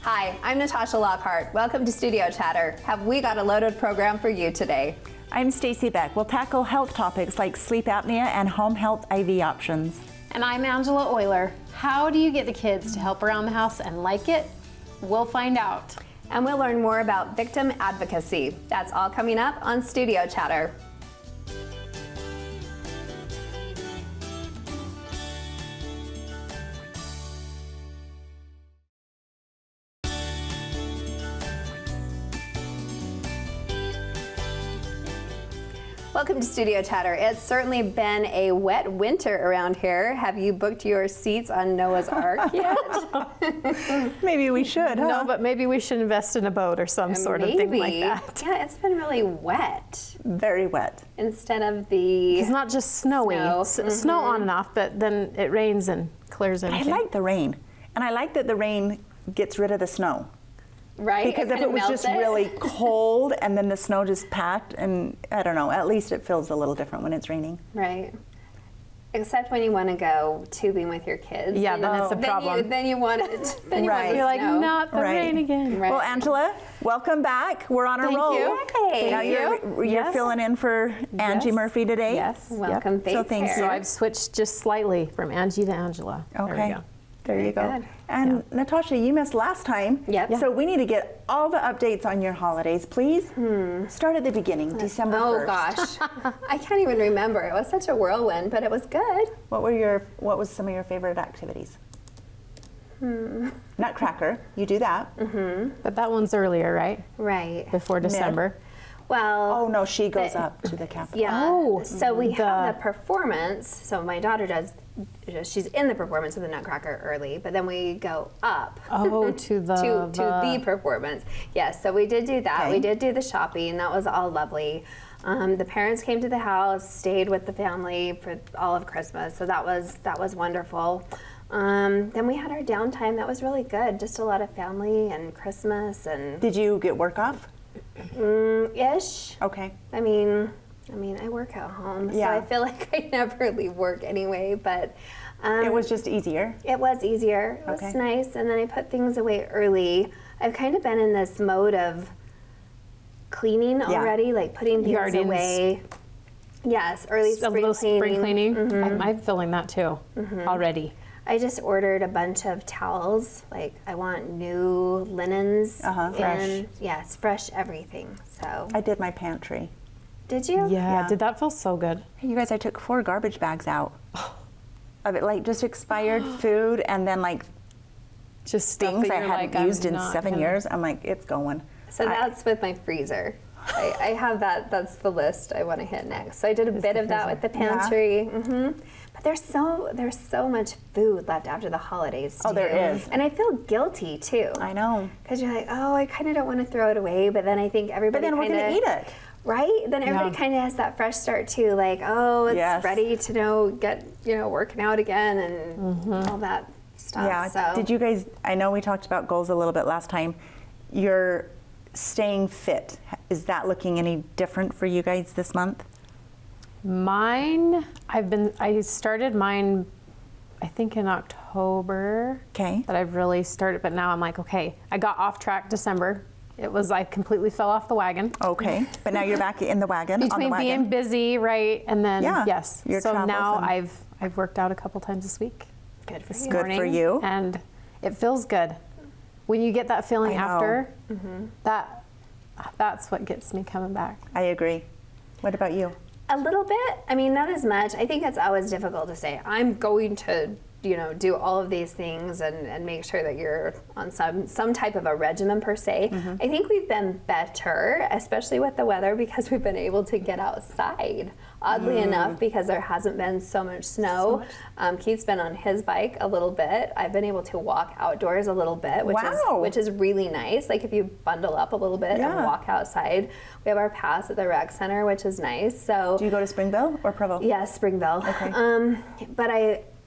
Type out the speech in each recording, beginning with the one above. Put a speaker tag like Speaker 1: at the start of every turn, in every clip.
Speaker 1: Hi, I'm Natasha Lockhart. Welcome to Studio Chatter. Have we got a loaded program for you today?
Speaker 2: I'm Stacy Beck. We'll tackle health topics like sleep apnea and home health IV options.
Speaker 3: And I'm Angela Euler. How do you get the kids to help around the house and like it? We'll find out.
Speaker 1: And we'll learn more about victim advocacy. That's all coming up on Studio Chatter. Welcome to Studio Chatter. It's certainly been a wet winter around here. Have you booked your seats on Noah's Ark yet?
Speaker 2: Maybe we should, huh?
Speaker 3: No, but maybe we should invest in a boat or some sort of thing like that.
Speaker 1: Yeah, it's been really wet.
Speaker 2: Very wet.
Speaker 1: Instead of the...
Speaker 3: It's not just snowy. Snow on and off, but then it rains and clears
Speaker 2: I
Speaker 3: everything.
Speaker 2: like the rain. And I like that the rain gets rid of the snow.
Speaker 1: Right?
Speaker 2: Because if it was just really cold and then the snow just packed, and I don't know, at least it feels a little different when it's raining.
Speaker 1: Right. Except when you want to go tubing with your kids.
Speaker 3: Yeah, then it's a problem.
Speaker 1: Then you want it. Then
Speaker 2: Right.
Speaker 1: you
Speaker 3: You're
Speaker 1: want
Speaker 3: like,
Speaker 1: snow.
Speaker 3: not the rain again.
Speaker 1: Right.
Speaker 2: Well, Angela, welcome back. We're on a
Speaker 3: Thank
Speaker 2: roll.
Speaker 3: you.
Speaker 1: Hey.
Speaker 2: Now
Speaker 3: Thank
Speaker 2: you're
Speaker 3: Yes.
Speaker 2: filling in for Angie
Speaker 3: Yes.
Speaker 2: Murphy today.
Speaker 3: Yes.
Speaker 1: Welcome.
Speaker 3: Yep.
Speaker 1: Thanks,
Speaker 2: So thank
Speaker 1: Sarah.
Speaker 3: So I've switched just slightly from Angie to Angela.
Speaker 2: Okay.
Speaker 3: There we go.
Speaker 2: There you
Speaker 1: Very
Speaker 2: go.
Speaker 1: good.
Speaker 2: And Natasha, you missed last time.
Speaker 1: Yep.
Speaker 2: So we need to get all the updates on your holidays, please. Start at the beginning, December 1st.
Speaker 1: Oh gosh, I can't even remember. It was such a whirlwind, but it was good.
Speaker 2: What was some of your favorite activities? Nutcracker, you do that.
Speaker 3: But that one's earlier, right?
Speaker 1: Right.
Speaker 3: Before December.
Speaker 1: Well.
Speaker 2: Oh no, she goes up to the Capitol.
Speaker 1: Yeah.
Speaker 3: Oh,
Speaker 1: so we have
Speaker 3: the-
Speaker 1: the performance. So my daughter does. She's in the performance of the Nutcracker early, but then we go up.
Speaker 3: Oh, to the
Speaker 1: to the performance. Yes. So we did do that.
Speaker 2: Okay.
Speaker 1: We did do the shopping. That was all lovely. The parents came to the house, stayed with the family for all of Christmas. So that was wonderful. Then we had our downtime. That was really good. Just a lot of family and Christmas and
Speaker 2: Did you get work off?
Speaker 1: ish.
Speaker 2: Okay.
Speaker 1: I mean, I work at home, so
Speaker 2: Yeah.
Speaker 1: I feel like I never leave work anyway. But
Speaker 2: It was just easier.
Speaker 1: it was easier. It was
Speaker 2: Okay.
Speaker 1: nice, and then I put things away early. I've kind of been in this mode of cleaning already, like putting things
Speaker 3: You're already in
Speaker 1: away. Yes, early
Speaker 3: a
Speaker 1: spring
Speaker 3: little spring
Speaker 1: cleaning.
Speaker 3: cleaning. I'm feeling that too already.
Speaker 1: I just ordered a bunch of towels. Like I want new linens.
Speaker 2: Fresh.
Speaker 1: Yes, fresh everything. So
Speaker 2: I did my pantry.
Speaker 1: did you?
Speaker 3: Yeah. Did that feel so good?
Speaker 2: Hey, you guys, I took 4 garbage bags out of it, like just expired food, and then like
Speaker 3: Just stuff
Speaker 2: things
Speaker 3: that
Speaker 2: I
Speaker 3: you're
Speaker 2: hadn't
Speaker 3: like, I'm
Speaker 2: used in
Speaker 3: not
Speaker 2: 7
Speaker 3: gonna-
Speaker 2: years. I'm like, it's going.
Speaker 1: So that's with my freezer. I have that. That's the list I want to hit next. So I did a bit of that with the pantry. But there's so much food left after the holidays too.
Speaker 2: Oh, there is.
Speaker 1: And I feel guilty too.
Speaker 2: I know.
Speaker 1: Because you're like, oh, I kind of don't want to throw it away, but then I think
Speaker 2: But
Speaker 1: everybody.
Speaker 2: then we're
Speaker 1: kinda,
Speaker 2: gonna eat it.
Speaker 1: right? Then everybody
Speaker 3: Yeah.
Speaker 1: kind of has that fresh start too. Like, oh, it's
Speaker 2: Yes.
Speaker 1: ready to get working out again and all that stuff.
Speaker 2: Yeah.
Speaker 1: So
Speaker 2: Did you guys? I know we talked about goals a little bit last time. You're staying fit. Is that looking any different for you guys this month?
Speaker 3: Mine, I started mine, I think in October.
Speaker 2: Okay.
Speaker 3: That I've really started, but now I'm like, okay, I got off track December. I completely fell off the wagon.
Speaker 2: Okay. But now you're back in the wagon. on the
Speaker 3: Between
Speaker 2: wagon.
Speaker 3: being busy, right, and then
Speaker 2: Yeah,
Speaker 3: yes.
Speaker 2: your
Speaker 3: So
Speaker 2: travels
Speaker 3: now
Speaker 2: and-
Speaker 3: I've worked out a couple times this week.
Speaker 1: good for
Speaker 3: This
Speaker 1: you.
Speaker 2: Good for
Speaker 3: morning,
Speaker 2: you.
Speaker 3: And it feels good. When you get that feeling
Speaker 2: I know.
Speaker 3: after, that's what gets me coming back.
Speaker 2: I agree. What about you?
Speaker 1: A little bit. I mean, not as much. I think it's always difficult to say, I'm going to, do all of these things and make sure that you're on some type of a regimen per se. I think we've been better, especially with the weather, because we've been able to get outside. Oddly enough, because there hasn't been so much snow. Keith's been on his bike a little bit. I've been able to walk outdoors a little bit, which is really nice. Like if you bundle up a little bit and walk outside. We have our pass at the rec center, which is nice. So
Speaker 2: Do you go to Springville or Provo?
Speaker 1: yes, Springville.
Speaker 2: Okay.
Speaker 1: But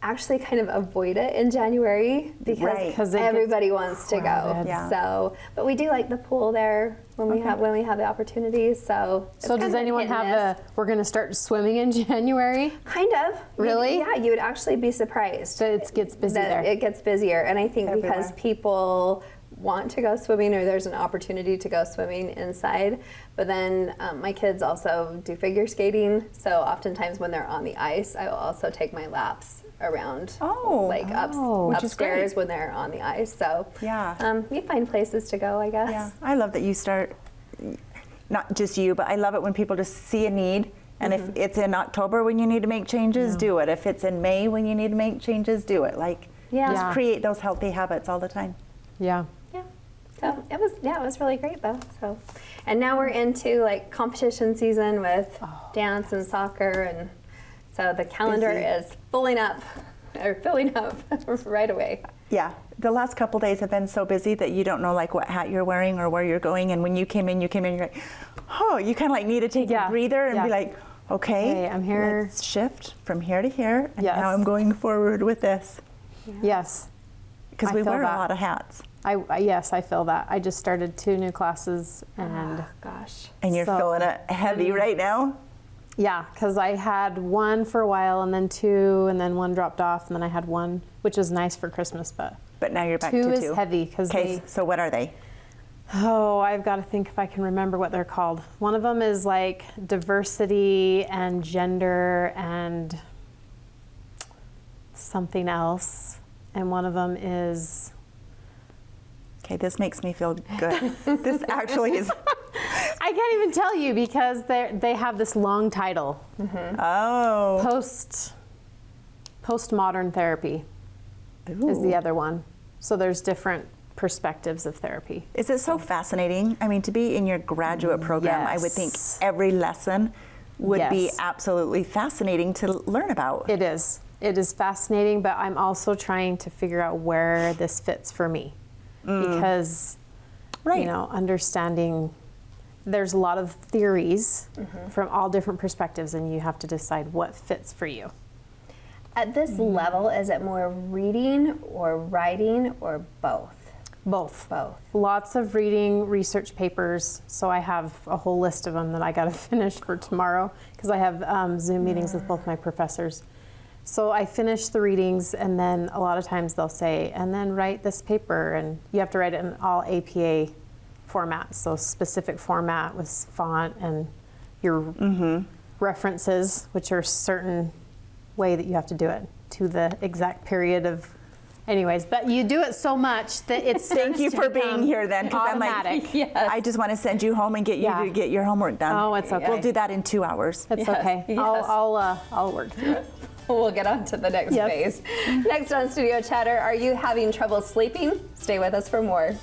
Speaker 1: actually kind of avoid it in January because
Speaker 2: Right.
Speaker 3: 'Cause it gets
Speaker 1: everybody wants to go.
Speaker 3: crowded.
Speaker 2: Yeah.
Speaker 1: So, but we do like the pool there when we have the opportunities. So, it's
Speaker 3: So
Speaker 1: kind
Speaker 3: does
Speaker 1: of
Speaker 3: anyone
Speaker 1: hit and
Speaker 3: have
Speaker 1: miss.
Speaker 3: we're going to start swimming in January?
Speaker 1: Kind of.
Speaker 3: Really?
Speaker 1: Yeah, you would actually be surprised.
Speaker 3: So it gets busy
Speaker 1: that
Speaker 3: there.
Speaker 1: It gets busier, and I think because
Speaker 2: Everywhere.
Speaker 1: people want to go swimming or there's an opportunity to go swimming inside. But then my kids also do figure skating, so oftentimes when they're on the ice, I will also take my laps around,
Speaker 2: Which is
Speaker 1: upstairs
Speaker 2: great.
Speaker 1: when they're on the ice. So
Speaker 2: Yeah.
Speaker 1: we find places to go, I guess.
Speaker 2: Yeah, I love that you start, not just you, but I love it when people just see a need. And if it's in October when you need to make changes, do it. If it's in May when you need to make changes, do it. Like,
Speaker 1: Yeah.
Speaker 2: just create those healthy habits all the time.
Speaker 3: Yeah.
Speaker 1: Yeah. So it was really great though. So, and now we're into like competition season with dance and soccer, and so the calendar
Speaker 2: Busy.
Speaker 1: is filling up right away.
Speaker 2: Yeah, the last couple days have been so busy that you don't know like what hat you're wearing or where you're going. And when you came in, you're like, oh, you kind of like need to take
Speaker 3: Yeah.
Speaker 2: a breather and
Speaker 3: Yeah.
Speaker 2: be like, okay,
Speaker 3: Hey, I'm here.
Speaker 2: Let's shift from here to here, and
Speaker 3: Yes.
Speaker 2: now I'm going forward with this
Speaker 3: Yes.
Speaker 2: because
Speaker 3: I
Speaker 2: we
Speaker 3: feel
Speaker 2: wear
Speaker 3: that.
Speaker 2: a lot of hats,
Speaker 3: Yes, I feel that. I just started 2 new classes and
Speaker 1: Gosh.
Speaker 2: and you're
Speaker 3: So-
Speaker 2: feeling it heavy right now.
Speaker 3: yeah, because I had 1 for a while and then 2 and then 1 dropped off and then I had 1, which was nice for Christmas, but
Speaker 2: But now you're back
Speaker 3: 2
Speaker 2: to
Speaker 3: is
Speaker 2: 2.
Speaker 3: heavy because
Speaker 2: Okay, so what are they?
Speaker 3: I've got to think if I can remember what they're called. One of them is like diversity and gender and something else. And one of them is,
Speaker 2: Okay, this makes me feel good. This actually is.
Speaker 3: I can't even tell you because they have this long title.
Speaker 2: Oh.
Speaker 3: Postmodern therapy is the
Speaker 2: Ooh.
Speaker 3: other one. So there's different perspectives of therapy.
Speaker 2: Is it so fascinating? I mean, to be in your graduate program, I would think
Speaker 3: Yes.
Speaker 2: every lesson would be
Speaker 3: Yes.
Speaker 2: absolutely fascinating to learn about.
Speaker 3: It is. It is fascinating, but I'm also trying to figure out where this fits for me. Because,
Speaker 2: Right.
Speaker 3: you know, understanding there's a lot of theories from all different perspectives, and you have to decide what fits for you.
Speaker 1: At this level, is it more reading or writing or both?
Speaker 3: Both.
Speaker 1: Both.
Speaker 3: Lots of reading, research papers. So I have a whole list of them that I got to finish for tomorrow because I have Zoom meetings with both my professors. So I finish the readings, and then a lot of times they'll say, and then write this paper, and you have to write it in all APA formats, so specific format with font and your references, which are certain way that you have to do it to the exact period of. Anyways, but you do it so much that it's
Speaker 2: Thank you for being here then, because I'm
Speaker 3: automatic.
Speaker 2: like, I just want to send you home and get you
Speaker 3: Yeah.
Speaker 2: to get your homework done.
Speaker 3: Oh, it's okay.
Speaker 2: We'll do that in 2 hours.
Speaker 3: It's
Speaker 1: Yes,
Speaker 3: okay.
Speaker 1: yes.
Speaker 3: I'll work through it.
Speaker 1: We'll get on to the next
Speaker 3: Yes.
Speaker 1: phase. Next on Studio Chatter, are you having trouble sleeping? Stay with us for more.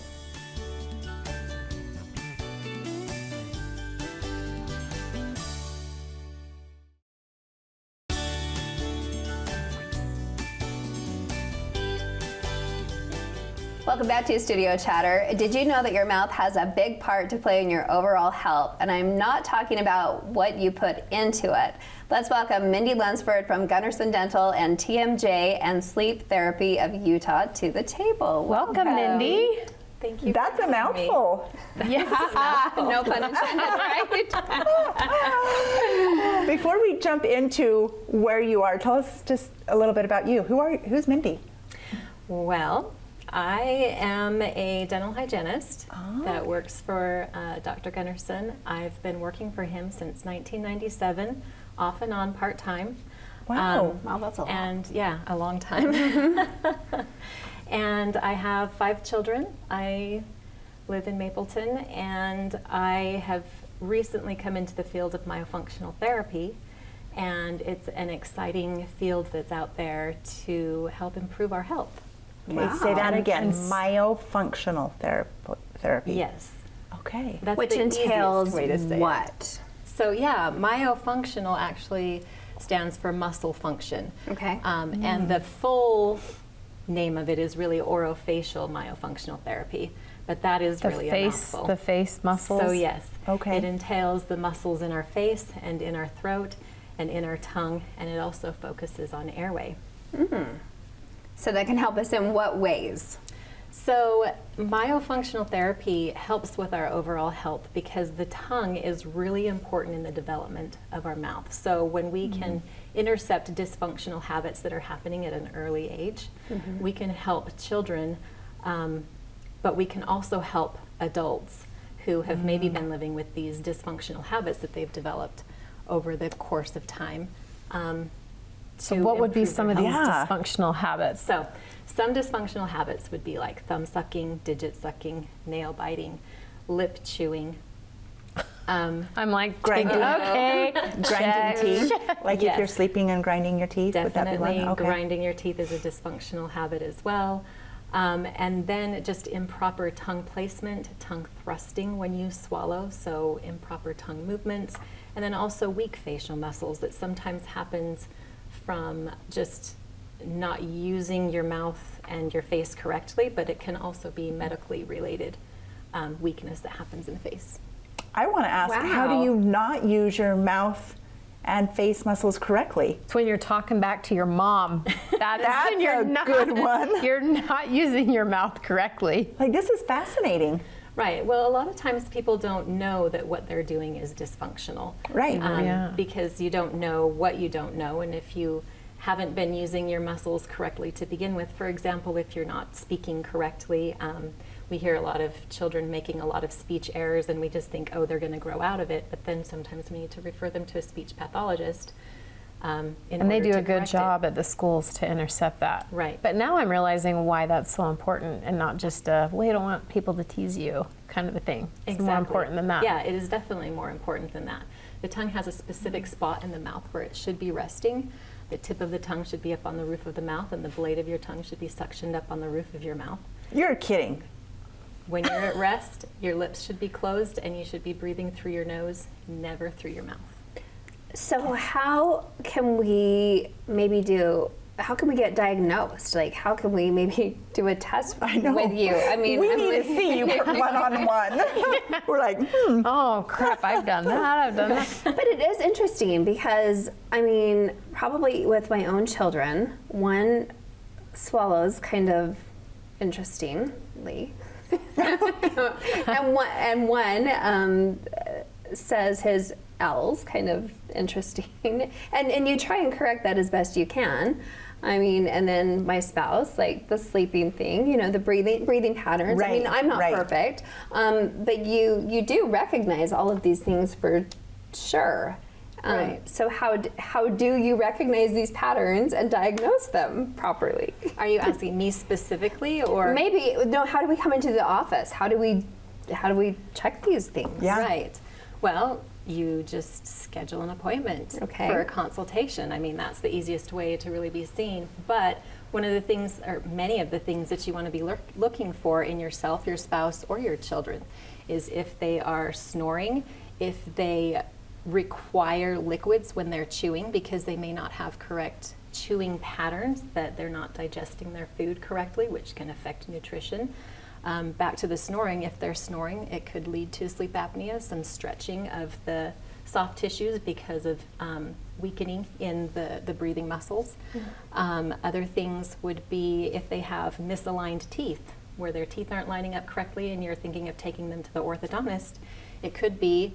Speaker 1: Welcome back to Studio Chatter. Did you know that your mouth has a big part to play in your overall health? And I'm not talking about what you put into it. Let's welcome Mindy Lunsford from Gunnarsson Dental and TMJ and Sleep Therapy of Utah to the table.
Speaker 3: Welcome, Mindy.
Speaker 4: Thank you.
Speaker 2: That's a mouthful.
Speaker 1: Yes, no pun intended, right?
Speaker 2: Before we jump into where you are, tell us just a little bit about you. Who's Mindy?
Speaker 4: Well, I am a dental hygienist that works for Dr. Gunnarsson. I've been working for him since 1997, off and on part-time.
Speaker 2: Wow.
Speaker 1: Wow, that's a lot.
Speaker 4: And yeah, a long time. And I have 5 children. I live in Mapleton, and I have recently come into the field of myofunctional therapy, and it's an exciting field that's out there to help improve our health.
Speaker 2: Okay, say that again. Myofunctional therapy.
Speaker 4: Yes.
Speaker 2: Okay.
Speaker 4: That's
Speaker 1: Which
Speaker 4: the
Speaker 1: entails
Speaker 4: easiest way to say it.
Speaker 1: what?
Speaker 4: So yeah, myofunctional actually stands for muscle function.
Speaker 1: Okay.
Speaker 4: And the full name of it is really orofacial myofunctional therapy, but that is really a mouthful.
Speaker 3: The face muscles.
Speaker 4: So yes,
Speaker 2: Okay.
Speaker 4: it entails the muscles in our face and in our throat and in our tongue, and it also focuses on airway.
Speaker 1: So that can help us in what ways?
Speaker 4: So myofunctional therapy helps with our overall health because the tongue is really important in the development of our mouth. So when we can intercept dysfunctional habits that are happening at an early age, we can help children, but we can also help adults who have maybe been living with these dysfunctional habits that they've developed over the course of time.
Speaker 3: So what would be
Speaker 4: improve
Speaker 3: some
Speaker 4: their
Speaker 3: of these
Speaker 2: health.
Speaker 3: dysfunctional habits?
Speaker 4: So, some dysfunctional habits would be like thumb sucking, digit sucking, nail biting, lip chewing.
Speaker 3: I'm like,
Speaker 2: Grinding.
Speaker 3: okay,
Speaker 2: Grinding
Speaker 3: check.
Speaker 2: teeth, like if you're
Speaker 4: Yes.
Speaker 2: sleeping and grinding your teeth. would that be one?
Speaker 4: Definitely,
Speaker 2: Okay.
Speaker 4: grinding your teeth is a dysfunctional habit as well. And then just improper tongue placement, tongue thrusting when you swallow, so improper tongue movements. And then also weak facial muscles that sometimes happens from just not using your mouth and your face correctly, but it can also be medically related weakness that happens in the face.
Speaker 2: I want to ask, how do
Speaker 1: Wow.
Speaker 2: you not use your mouth and face muscles correctly?
Speaker 3: It's when you're talking back to your mom. That's when you're
Speaker 2: a
Speaker 3: not,
Speaker 2: good one.
Speaker 3: You're not using your mouth correctly.
Speaker 2: Like, this is fascinating.
Speaker 4: Right. Well, a lot of times people don't know that what they're doing is dysfunctional.
Speaker 2: Right.
Speaker 3: Yeah.
Speaker 4: Because you don't know what you don't know. And if you haven't been using your muscles correctly to begin with, for example, if you're not speaking correctly, we hear a lot of children making a lot of speech errors and we just think, oh, they're going to grow out of it. But then sometimes we need to refer them to a speech pathologist.
Speaker 3: And they do a good job at the schools to intercept that.
Speaker 4: Right.
Speaker 3: But now I'm realizing why that's so important and not just a, well, you don't want people to tease you kind of a thing. It's more important than that.
Speaker 4: Yeah, it is definitely more important than that. The tongue has a specific spot in the mouth where it should be resting. The tip of the tongue should be up on the roof of the mouth and the blade of your tongue should be suctioned up on the roof of your mouth.
Speaker 2: You're kidding.
Speaker 4: When you're at rest, your lips should be closed and you should be breathing through your nose, never through your mouth.
Speaker 1: So how can we how can we get diagnosed? Like, how can we maybe do a test with you? I mean,
Speaker 2: we need to see you one-on-one. We're like,
Speaker 3: Oh, crap, I've done that, I've done that.
Speaker 1: But it is interesting because, I mean, probably with my own children, one swallows kind of interestingly, and one says his L's kind of interesting, and you try and correct that as best you can. I mean, and then my spouse, like the sleeping thing, you know, the breathing patterns. I mean,
Speaker 2: Right,
Speaker 1: I'm not
Speaker 2: right.
Speaker 1: perfect, but you do recognize all of these things for sure.
Speaker 4: Right.
Speaker 1: So how do you recognize these patterns and diagnose them properly?
Speaker 4: Are you asking me specifically or?
Speaker 1: Maybe no. How do we come into the office? How do we check these things?
Speaker 2: Yeah.
Speaker 4: Right. Well, you just schedule an appointment
Speaker 1: Okay.
Speaker 4: for a consultation. I mean, that's the easiest way to really be seen. But one of the things, or many of the things that you want to be looking for in yourself, your spouse, or your children is if they are snoring, if they require liquids when they're chewing because they may not have correct chewing patterns, that they're not digesting their food correctly, which can affect nutrition. Back to the snoring, if they're snoring, it could lead to sleep apnea, some stretching of the soft tissues because of weakening in the breathing muscles. Other things would be if they have misaligned teeth, where their teeth aren't lining up correctly and you're thinking of taking them to the orthodontist. It could be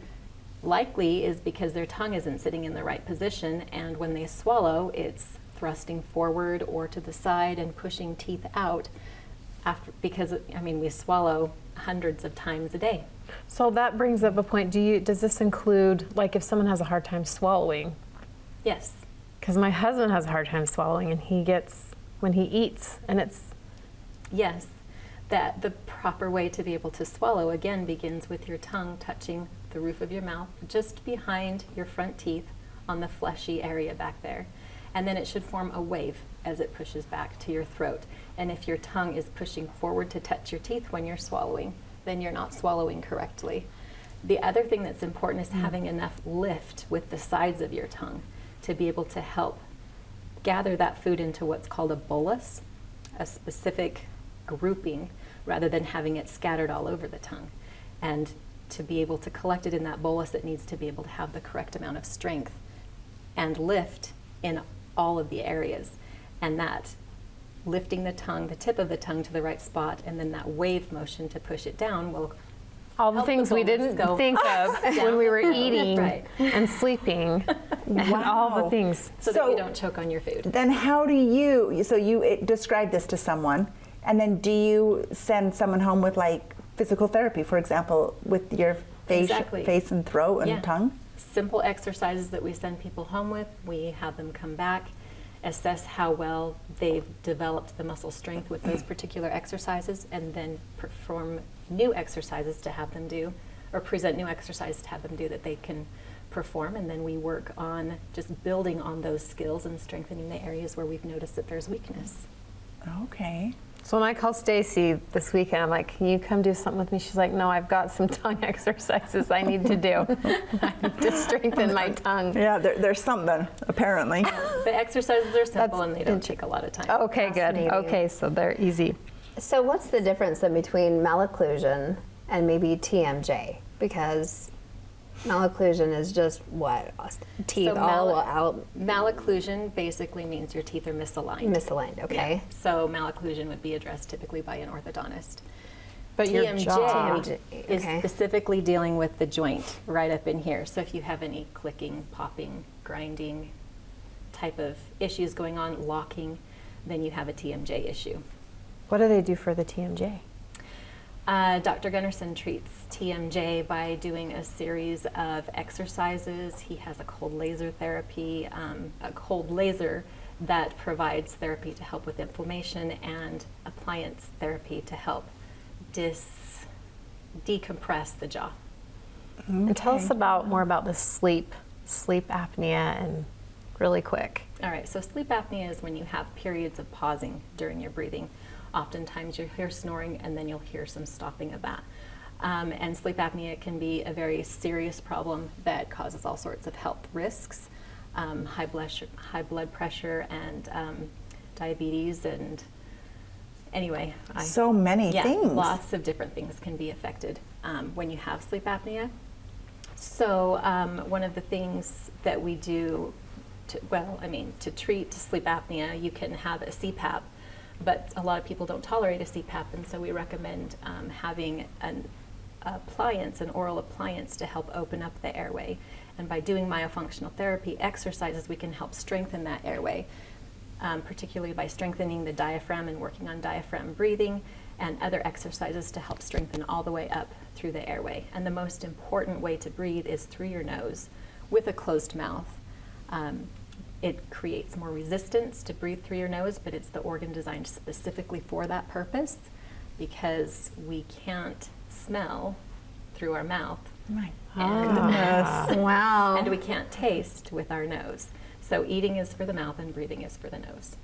Speaker 4: likely is because their tongue isn't sitting in the right position, and when they swallow, it's thrusting forward or to the side and pushing teeth out. Because I mean, we swallow hundreds of times a day.
Speaker 3: So that brings up a point. Does this include, like, if someone has a hard time swallowing?
Speaker 4: Yes.
Speaker 3: Because my husband has a hard time swallowing, and he gets, when he eats, and it's,
Speaker 4: Yes, that the proper way to be able to swallow again begins with your tongue touching the roof of your mouth, just behind your front teeth on the fleshy area back there. And then it should form a wave as it pushes back to your throat. And if your tongue is pushing forward to touch your teeth when you're swallowing, then you're not swallowing correctly. The other thing that's important is having enough lift with the sides of your tongue to be able to help gather that food into what's called a bolus, a specific grouping, rather than having it scattered all over the tongue. And to be able to collect it in that bolus, it needs to be able to have the correct amount of strength and lift in all of the areas. And that lifting the tongue, the tip of the tongue to the right spot, and then that wave motion to push it down will
Speaker 3: All the
Speaker 4: help the
Speaker 3: things we
Speaker 4: bonus
Speaker 3: didn't
Speaker 4: go
Speaker 3: think of when we were eating
Speaker 4: Right.
Speaker 3: and sleeping, and all the things.
Speaker 4: so that you don't choke on your food.
Speaker 2: Then how do you, so you describe this to someone, and then do you send someone home with like physical therapy, for example, with your
Speaker 4: Exactly.
Speaker 2: face and throat and
Speaker 4: Yeah.
Speaker 2: tongue?
Speaker 4: Simple exercises that we send people home with. We have them come back, assess how well they've developed the muscle strength with those particular exercises, and then perform new exercises to have them do, or present new exercises to have them do that they can perform. And then we work on just building on those skills and strengthening the areas where we've noticed that there's weakness.
Speaker 2: Okay.
Speaker 3: So when I call Stacy this weekend, I'm like, can you come do something with me? She's like, no, I've got some tongue exercises I need to do. I need to strengthen my tongue.
Speaker 2: Yeah, there's something, apparently.
Speaker 4: The exercises are simple
Speaker 3: That's
Speaker 4: and they don't take a lot of time.
Speaker 3: Okay, good.
Speaker 1: Fascinating.
Speaker 3: Okay, so they're easy.
Speaker 1: So what's the difference then between malocclusion and maybe TMJ? Because malocclusion is just what? Teeth
Speaker 4: So
Speaker 1: all out,
Speaker 4: Malocclusion basically means your teeth are misaligned.
Speaker 1: misaligned, okay?
Speaker 4: Yeah. So malocclusion would be addressed typically by an orthodontist.
Speaker 3: But your
Speaker 4: TMJ
Speaker 3: jaw.
Speaker 4: is
Speaker 1: okay.
Speaker 4: specifically dealing with the joint right up in here. So if you have any clicking, popping, grinding type of issues going on, locking, then you have a TMJ issue.
Speaker 3: What do they do for the TMJ?
Speaker 4: Dr. Gunnarsson treats TMJ by doing a series of exercises. He has a cold laser therapy, a cold laser that provides therapy to help with inflammation, and appliance therapy to help decompress the jaw.
Speaker 3: And tell us more about the sleep apnea, and really quick.
Speaker 4: All right, so sleep apnea is when you have periods of pausing during your breathing. Oftentimes you'll hear snoring and then you'll hear some stopping of that. And sleep apnea can be a very serious problem that causes all sorts of health risks, high blood pressure and diabetes, and anyway.
Speaker 2: So many things.
Speaker 4: Lots of different things can be affected when you have sleep apnea. So one of the things that we do to treat sleep apnea, you can have a CPAP, but a lot of people don't tolerate a CPAP, and so we recommend having an oral appliance to help open up the airway. And by doing myofunctional therapy exercises, we can help strengthen that airway, particularly by strengthening the diaphragm and working on diaphragm breathing, and other exercises to help strengthen all the way up through the airway. And the most important way to breathe is through your nose with a closed mouth. It creates more resistance to breathe through your nose, but it's the organ designed specifically for that purpose, because we can't smell through our mouth.
Speaker 2: My
Speaker 4: And,
Speaker 1: Wow.
Speaker 4: and we can't taste with our nose. So eating is for the mouth and breathing is for the nose.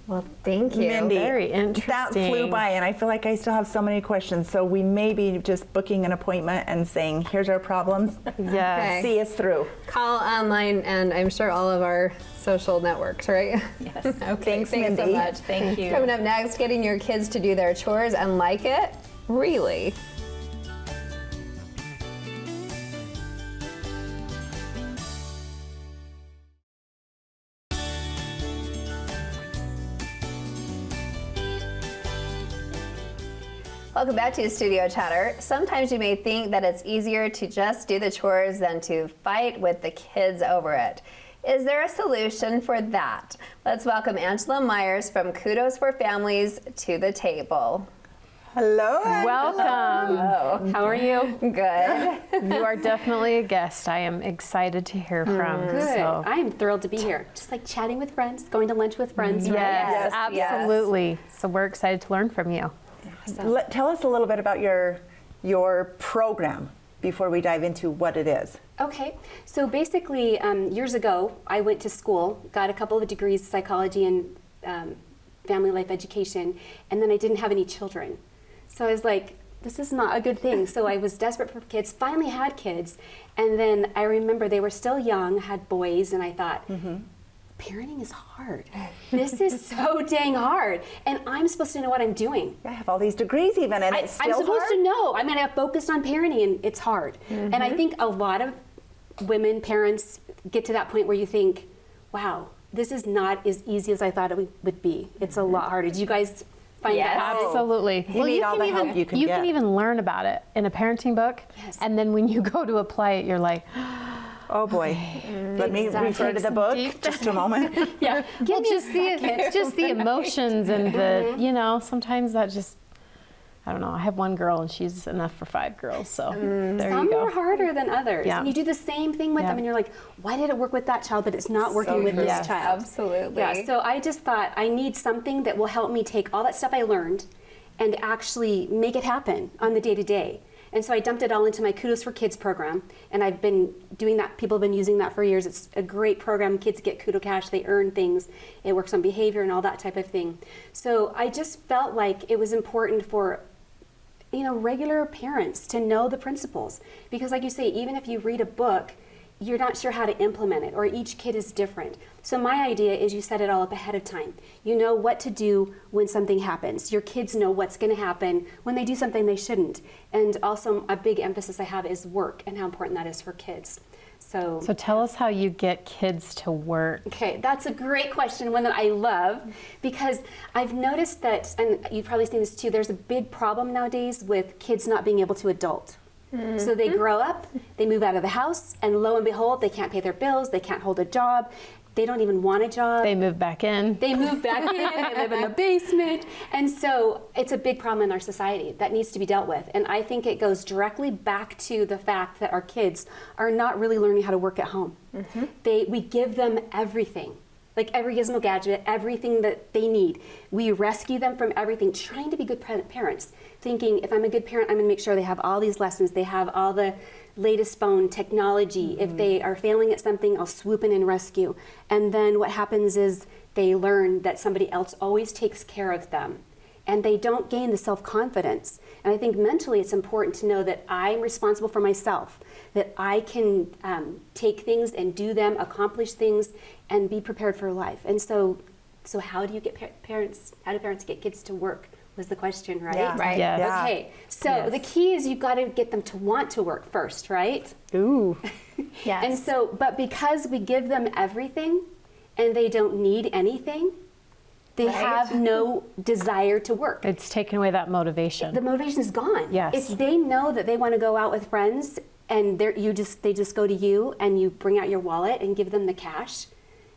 Speaker 1: Well, thank you.
Speaker 2: Mindy,
Speaker 3: Very
Speaker 2: that flew
Speaker 3: interesting.
Speaker 2: by, and I feel like I still have so many questions. So we may be just booking an appointment and saying, here's our problems.
Speaker 3: Yes.
Speaker 2: See us through.
Speaker 1: Call online, and I'm sure all of our social networks, right?
Speaker 4: Yes.
Speaker 1: Okay,
Speaker 2: Thanks,
Speaker 1: thanks so
Speaker 2: Mindy.
Speaker 1: much.
Speaker 4: Thank you.
Speaker 1: Coming up next, getting your kids to do their chores and like it? Really? Welcome back to Studio Chatter. Sometimes you may think that it's easier to just do the chores than to fight with the kids over it. Is there a solution for that? Let's welcome Angela Myers from Kudos for Families to the table.
Speaker 2: Hello.
Speaker 3: Welcome.
Speaker 1: Oh,
Speaker 5: How are you?
Speaker 1: good.
Speaker 3: You are definitely a guest. I am excited to hear from.
Speaker 5: Good.
Speaker 3: So.
Speaker 5: I am thrilled to be here. Just like chatting with friends, going to lunch with friends, right?
Speaker 3: Yes,
Speaker 1: Yes,
Speaker 3: absolutely. So we're excited to learn from you.
Speaker 2: Tell us a little bit about your program before we dive into what it is.
Speaker 5: Okay. So basically, years ago, I went to school, got a couple of degrees, psychology and family life education, and then I didn't have any children. So I was like, this is not a good thing. So I was desperate for kids, finally had kids, and then I remember they were still young, had boys, and I thought, parenting is hard. This is so dang hard. And I'm supposed to know what I'm doing.
Speaker 2: I have all these degrees even, and it's
Speaker 5: I'm
Speaker 2: still
Speaker 5: supposed
Speaker 2: hard?
Speaker 5: to know. I mean, I focused on parenting, and it's hard. And I think a lot of women, parents, get to that point where you think, wow, this is not as easy as I thought it would be. It's a lot harder. Did you guys find
Speaker 1: Yes.
Speaker 5: that?
Speaker 3: Absolutely.
Speaker 2: You need all the help you can get.
Speaker 3: even learn about it in a parenting book.
Speaker 5: Yes.
Speaker 3: And then when you go to apply it, you're like,
Speaker 2: Oh boy. Let me refer to the book just a moment.
Speaker 5: Yeah. Give me
Speaker 3: just the emotions and the, sometimes that just, I don't know. I have one girl and she's enough for 5 girls. So there
Speaker 5: Some
Speaker 3: you go.
Speaker 5: are harder than others.
Speaker 3: Yeah.
Speaker 5: And you do the same thing with
Speaker 3: Yeah.
Speaker 5: them and you're like, why did it work with that child, but it's not working with
Speaker 1: true.
Speaker 5: this
Speaker 3: Yes.
Speaker 5: child?
Speaker 1: Absolutely.
Speaker 5: Yeah, so I just thought I need something that will help me take all that stuff I learned and actually make it happen on the day-to-day. And so I dumped it all into my Kudos for Kids program, and I've been doing that. People have been using that for years. It's a great program. Kids get Kudo Cash, they earn things. It works on behavior and all that type of thing. So I just felt like it was important for regular parents to know the principles. Because like you say, even if you read a book, you're not sure how to implement it, or each kid is different. So my idea is you set it all up ahead of time. You know what to do when something happens. Your kids know what's going to happen when they do something they shouldn't. And also a big emphasis I have is work and how important that is for kids. So
Speaker 3: tell us how you get kids to work.
Speaker 5: okay, that's a great question, one that I love, because I've noticed that, and you've probably seen this too, there's a big problem nowadays with kids not being able to adult. So they grow up, they move out of the house, and lo and behold, they can't pay their bills, they can't hold a job, they don't even want a job.
Speaker 3: They move back in.
Speaker 5: They move back in, they live in the basement. And so it's a big problem in our society that needs to be dealt with. And I think it goes directly back to the fact that our kids are not really learning how to work at home. We give them everything. Like every gizmo gadget, everything that they need. We rescue them from everything, trying to be good parents, thinking if I'm a good parent, I'm gonna make sure they have all these lessons, they have all the latest phone technology. If they are failing at something, I'll swoop in and rescue. And then what happens is they learn that somebody else always takes care of them. And they don't gain the self-confidence. And I think mentally it's important to know that I'm responsible for myself, that I can take things and do them, accomplish things, and be prepared for life. And so how do you get how do parents get kids to work was the question, right?
Speaker 2: Yeah.
Speaker 1: Right.
Speaker 3: Yes.
Speaker 2: Yeah.
Speaker 5: Okay, so the key is you've got to get them to want to work first, right?
Speaker 3: Ooh.
Speaker 1: Yes.
Speaker 5: And so, but because we give them everything and they don't need anything, they
Speaker 1: Right.
Speaker 5: have no desire to work.
Speaker 3: It's taken away that motivation.
Speaker 5: The motivation is gone.
Speaker 3: Yes.
Speaker 5: If they know that they want to go out with friends and they just go to you and you bring out your wallet and give them the cash,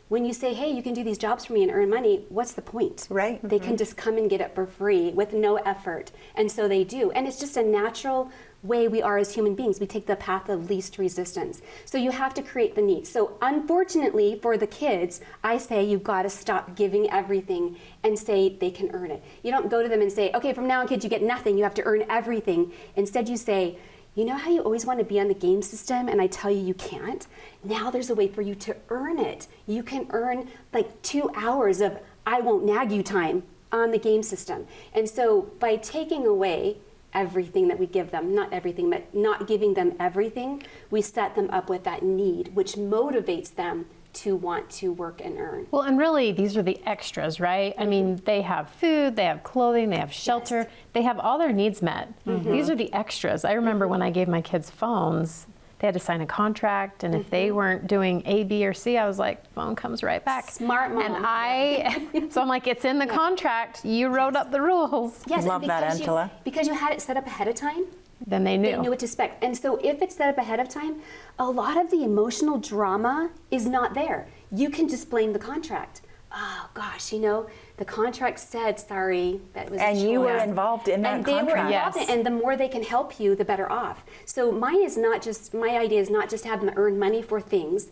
Speaker 5: when you say, hey, you can do these jobs for me and earn money, what's the point?
Speaker 2: Right.
Speaker 5: They can just come and get it for free with no effort. And so they do. And it's just a natural way we are as human beings. We take the path of least resistance. So you have to create the need. So unfortunately for the kids, I say you've got to stop giving everything and say they can earn it. You don't go to them and say, okay, from now on, kids, you get nothing. You have to earn everything. Instead, you say, you know how you always want to be on the game system and I tell you you can't? Now there's a way for you to earn it. You can earn like 2 hours of I won't nag you time on the game system. And so by taking away everything that we give them, not everything, but not giving them everything, we set them up with that need, which motivates them to want to work and earn.
Speaker 3: Well, and really, these are the extras, right? I mean, they have food, they have clothing, they have shelter,
Speaker 5: Yes.
Speaker 3: they have all their needs met. These are the extras. I remember when I gave my kids phones, they had to sign a contract, and if they weren't doing A, B, or C, I was like, phone comes right back.
Speaker 5: Smart mom.
Speaker 3: And so I'm like, it's in the contract. You wrote up the rules.
Speaker 5: Yes, and
Speaker 2: Love that,
Speaker 5: because
Speaker 2: Angela.
Speaker 5: because you had it set up ahead of time,
Speaker 3: Then they knew.
Speaker 5: they knew what to expect. And so if it's set up ahead of time, a lot of the emotional drama is not there. You can just blame the contract. Oh gosh, the contract said, sorry, that was a
Speaker 2: And you were
Speaker 5: choice.
Speaker 2: involved in that
Speaker 5: And they were
Speaker 2: contract.
Speaker 5: involved in
Speaker 3: Yes.
Speaker 5: it, and the more they can help you, the better off. So my idea is not just to have them earn money for things,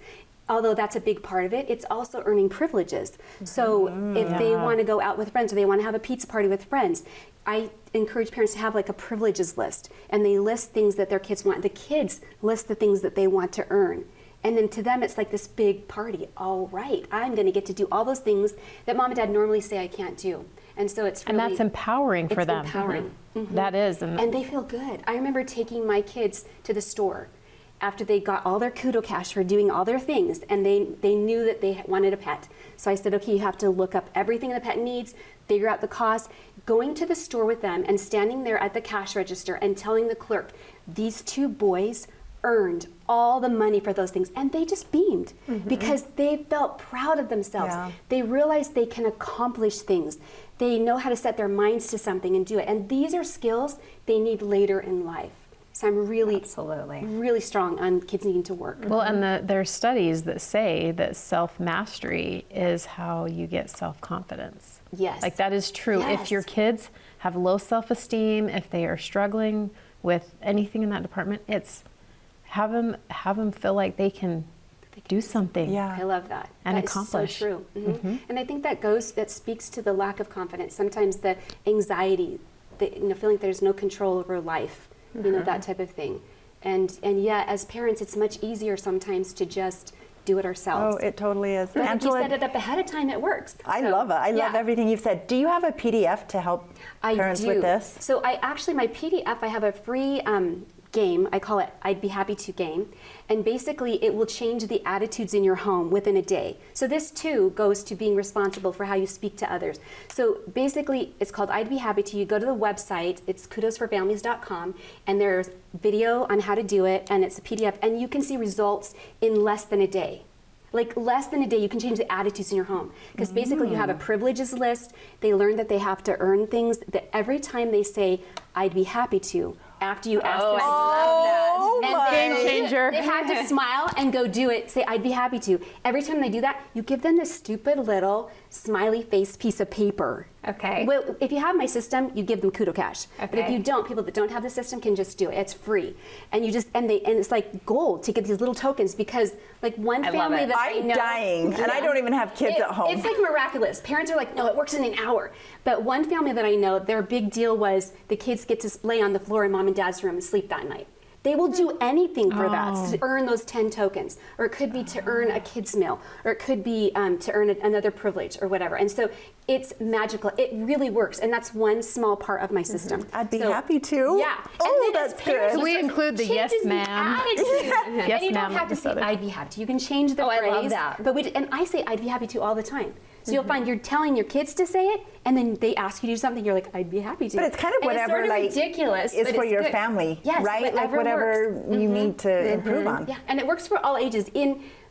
Speaker 5: although that's a big part of it. It's also earning privileges. So if they want to go out with friends or they want to have a pizza party with friends, I encourage parents to have like a privileges list, and they list things that their kids want. The kids list the things that they want to earn. And then to them, it's like this big party. All right, I'm going to get to do all those things that mom and dad normally say I can't do. And so it's really,
Speaker 3: And that's empowering for
Speaker 5: it's
Speaker 3: them.
Speaker 5: empowering.
Speaker 3: That is.
Speaker 5: And they feel good. I remember taking my kids to the store after they got all their Kudo Cash for doing all their things, and they knew that they wanted a pet. So I said, okay, you have to look up everything the pet needs, figure out the cost. Going to the store with them and standing there at the cash register and telling the clerk, these 2 boys earned all the money for those things, and they just beamed because they felt proud of themselves.
Speaker 2: Yeah.
Speaker 5: They realized they can accomplish things. They know how to set their minds to something and do it. And these are skills they need later in life. So I'm really, really strong on kids needing to work.
Speaker 3: Well, and there's studies that say that self-mastery is how you get self-confidence.
Speaker 5: Yes.
Speaker 3: Like that is true.
Speaker 5: Yes.
Speaker 3: If your kids have low self-esteem, if they are struggling with anything in that department, it's have them feel like they can do something.
Speaker 2: Yeah.
Speaker 5: I love that.
Speaker 3: And
Speaker 5: That
Speaker 3: accomplish.
Speaker 5: is so true. And I think that speaks to the lack of confidence. Sometimes the anxiety, feeling there's no control over life, that type of thing. And yet, as parents, it's much easier sometimes to just do it ourselves.
Speaker 2: Oh, it totally is.
Speaker 5: But if you
Speaker 2: Angela,
Speaker 5: set it up ahead of time, it works.
Speaker 2: I
Speaker 5: So,
Speaker 2: love it. I love
Speaker 5: yeah.
Speaker 2: everything you've said. Do you have a PDF to help parents with this?
Speaker 5: So my PDF, I have a free game. I call it I'd Be Happy To game. And basically it will change the attitudes in your home within a day. So this too goes to being responsible for how you speak to others. So basically it's called I'd Be Happy To. You go to the website, it's kudosforfamilies.com, and there's video on how to do it, and it's a PDF, and you can see results in less than a day. Like less than a day, you can change the attitudes in your home. Because basically you have a privileges list. They learn that they have to earn things, that every time they say, I'd be happy to, after you ask them,
Speaker 2: Oh,
Speaker 5: and
Speaker 2: my.
Speaker 3: Game changer.
Speaker 5: they have to smile and go do it. Say, I'd be happy to. Every time they do that, you give them this stupid little smiley face piece of paper.
Speaker 1: Okay.
Speaker 5: Well, if you have my system, you give them Kudo Cash. But if
Speaker 1: Okay.
Speaker 5: you don't, people that don't have the system can just do it. It's free, and it's like gold to get these little tokens, because like one
Speaker 1: I love
Speaker 5: family
Speaker 1: it.
Speaker 5: that I
Speaker 2: I'm
Speaker 5: know,
Speaker 2: dying, and I don't even have kids at home.
Speaker 5: It's like miraculous. Parents are like, no, it works in an hour. But one family that I know, their big deal was the kids get to lay on the floor in mom and dad's room and sleep that night. They will do anything for that to earn those 10 tokens. Or it could be to earn a kid's meal. Or it could be to earn another privilege or whatever. And so it's magical. It really works. And that's one small part of my system.
Speaker 2: I'd be
Speaker 5: So,
Speaker 2: happy to.
Speaker 5: Yeah.
Speaker 2: Oh,
Speaker 5: And then as
Speaker 2: that's
Speaker 5: parents,
Speaker 2: good.
Speaker 3: Can we
Speaker 5: just
Speaker 3: include the yes,
Speaker 5: changes the
Speaker 3: ma'am?
Speaker 5: attitude.
Speaker 3: Yes,
Speaker 5: And you don't
Speaker 3: ma'am
Speaker 5: have to say
Speaker 3: episode.
Speaker 5: I'd be happy to. You can change the
Speaker 1: Oh, I
Speaker 5: phrase.
Speaker 1: love that.
Speaker 5: But and I say I'd be happy to all the time. So you'll find you're telling your kids to say it, and then they ask you to do something. You're like, I'd be happy to.
Speaker 2: But it's kind of
Speaker 5: And
Speaker 2: whatever,
Speaker 5: it's sort of
Speaker 2: like,
Speaker 5: ridiculous.
Speaker 2: is
Speaker 5: but
Speaker 2: for
Speaker 5: it's
Speaker 2: your
Speaker 5: good.
Speaker 2: family,
Speaker 5: Yes,
Speaker 2: right? Like whatever
Speaker 5: works.
Speaker 2: you need to improve on.
Speaker 5: Yeah, and it works for all ages.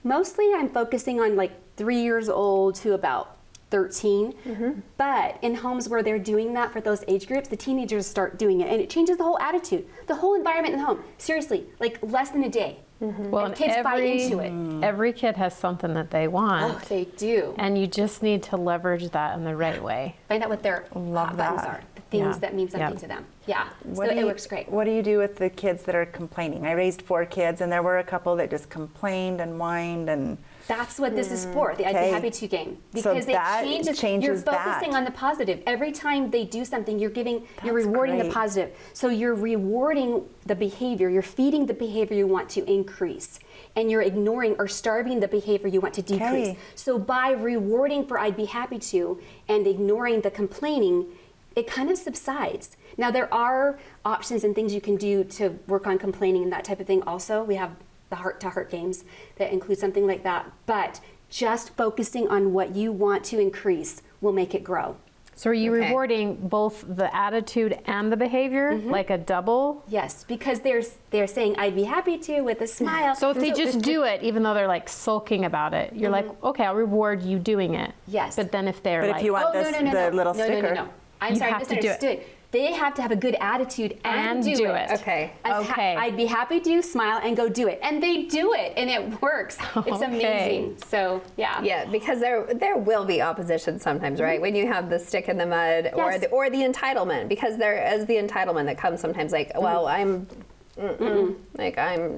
Speaker 5: Mostly I'm focusing on like 3 years old to about 13. But in homes where they're doing that for those age groups, the teenagers start doing it, and it changes the whole attitude, the whole environment in the home. Seriously, like less than a day.
Speaker 3: Well,
Speaker 5: And kids buy into it.
Speaker 3: Every kid has something that they want.
Speaker 5: Oh, they do.
Speaker 3: And you just need to leverage that in the right way.
Speaker 5: Find out what their
Speaker 2: Love
Speaker 5: hot buttons
Speaker 2: that.
Speaker 5: are, the things
Speaker 3: Yeah.
Speaker 5: that mean something
Speaker 3: Yep.
Speaker 5: to them. Yeah,
Speaker 2: What
Speaker 5: so
Speaker 2: do
Speaker 5: it
Speaker 2: you-
Speaker 5: works great.
Speaker 2: What do you do with the kids that are complaining? I raised 4 kids, and there were a couple that just complained and whined and.
Speaker 5: That's what this is for, the I'd
Speaker 2: Okay.
Speaker 5: Be Happy To game.
Speaker 2: So
Speaker 5: Because
Speaker 2: that
Speaker 5: you're
Speaker 2: changes
Speaker 5: focusing
Speaker 2: that.
Speaker 5: on the positive. Every time they do something, you're
Speaker 2: That's
Speaker 5: rewarding the
Speaker 2: great.
Speaker 5: positive. So you're rewarding the behavior, you're feeding the behavior you want to increase. And you're ignoring or starving the behavior you want to decrease.
Speaker 2: Okay.
Speaker 5: So by rewarding for I'd be happy to and ignoring the complaining, it kind of subsides. Now there are options and things you can do to work on complaining and that type of thing also. We have the heart-to-heart games that include something like that. But just focusing on what you want to increase will make it grow.
Speaker 3: So are you
Speaker 1: Okay.
Speaker 3: rewarding both the attitude and the behavior, like a double?
Speaker 5: Yes, because they're saying I'd be happy to with a smile.
Speaker 3: So if they just do it, even though they're like sulking about it, you're like, okay, I'll reward you doing it.
Speaker 5: Yes.
Speaker 3: But then if they're
Speaker 2: But
Speaker 3: like,
Speaker 2: if you want
Speaker 5: Oh,
Speaker 2: this, the little sticker.
Speaker 5: No. I'm
Speaker 3: You
Speaker 5: sorry, I
Speaker 3: have to do it.
Speaker 5: misunderstood. They have to have a good attitude and do it.
Speaker 1: Okay.
Speaker 3: Okay.
Speaker 5: I'd be happy to smile and go do it. And they do it, and it works. It's
Speaker 3: Okay.
Speaker 5: amazing. So, yeah.
Speaker 1: Yeah, because there will be opposition sometimes, right? When you have the stick in the mud
Speaker 5: Yes.
Speaker 1: or the entitlement, because there is the entitlement that comes sometimes like, well, I'm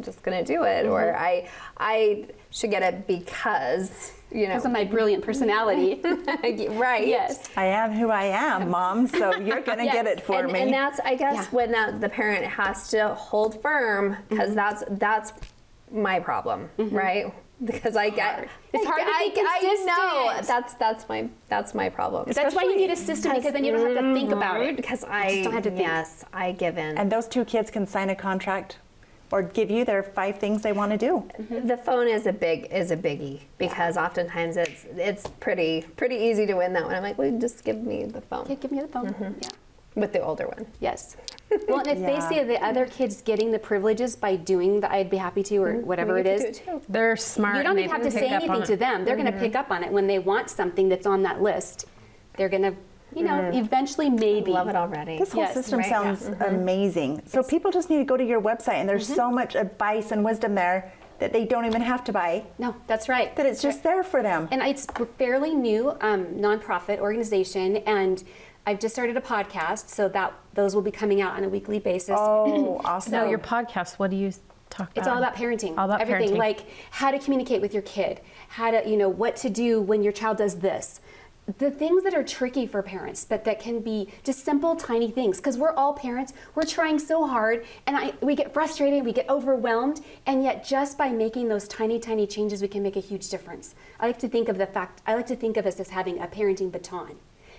Speaker 1: just gonna do it, or I should get it because
Speaker 5: Because of my brilliant personality.
Speaker 1: right.
Speaker 5: Yes.
Speaker 2: I am who I am, Mom, so you're going to
Speaker 5: Yes.
Speaker 2: get it for
Speaker 1: and,
Speaker 2: me.
Speaker 1: and that's I guess
Speaker 5: Yeah.
Speaker 1: when the parent has to hold firm, because that's my problem, right? Because I get
Speaker 5: It's hard to be
Speaker 1: I know
Speaker 5: consistent.
Speaker 1: that's my problem.
Speaker 5: That's why you need a system, because then you don't have to think about it.
Speaker 1: Because
Speaker 5: You just don't have to think.
Speaker 1: yes, I give in.
Speaker 2: And those 2 kids can sign a contract or give you their 5 things they want to do.
Speaker 1: The phone is a biggie because oftentimes it's pretty easy to win that one. I'm like, well, just give me the phone
Speaker 5: Okay, give me the phone. Yeah.
Speaker 1: with the older one.
Speaker 5: Yes. Well, and if they
Speaker 2: Yeah.
Speaker 5: see the other kids getting the privileges by doing the I'd be happy to or whatever it is,
Speaker 3: They're smart.
Speaker 5: you don't
Speaker 3: and
Speaker 5: even have
Speaker 3: they
Speaker 5: to
Speaker 3: pick
Speaker 5: say
Speaker 3: up on
Speaker 5: anything
Speaker 3: it.
Speaker 5: to them. They're going to pick up on it when they want something that's on that list. They're going to, eventually maybe.
Speaker 1: Love it already.
Speaker 2: This whole
Speaker 5: Yes,
Speaker 2: system
Speaker 1: right,
Speaker 2: sounds amazing. So people just need to go to your website, and there's so much advice and wisdom there that they don't even have to buy,
Speaker 5: No, that's right.
Speaker 2: that it's just there for them.
Speaker 5: And it's a fairly new nonprofit organization, and I've just started a podcast, so that those will be coming out on a weekly basis.
Speaker 2: Oh, awesome.
Speaker 3: So your podcast, what do you talk about?
Speaker 5: It's all about parenting.
Speaker 3: All about
Speaker 5: everything,
Speaker 3: parenting.
Speaker 5: like how to communicate with your kid, how to, what to do when your child does this. The things that are tricky for parents, but that can be just simple, tiny things. Because we're all parents, we're trying so hard, and we get frustrated, we get overwhelmed, and yet just by making those tiny, tiny changes, we can make a huge difference. I like to think of us as having a parenting baton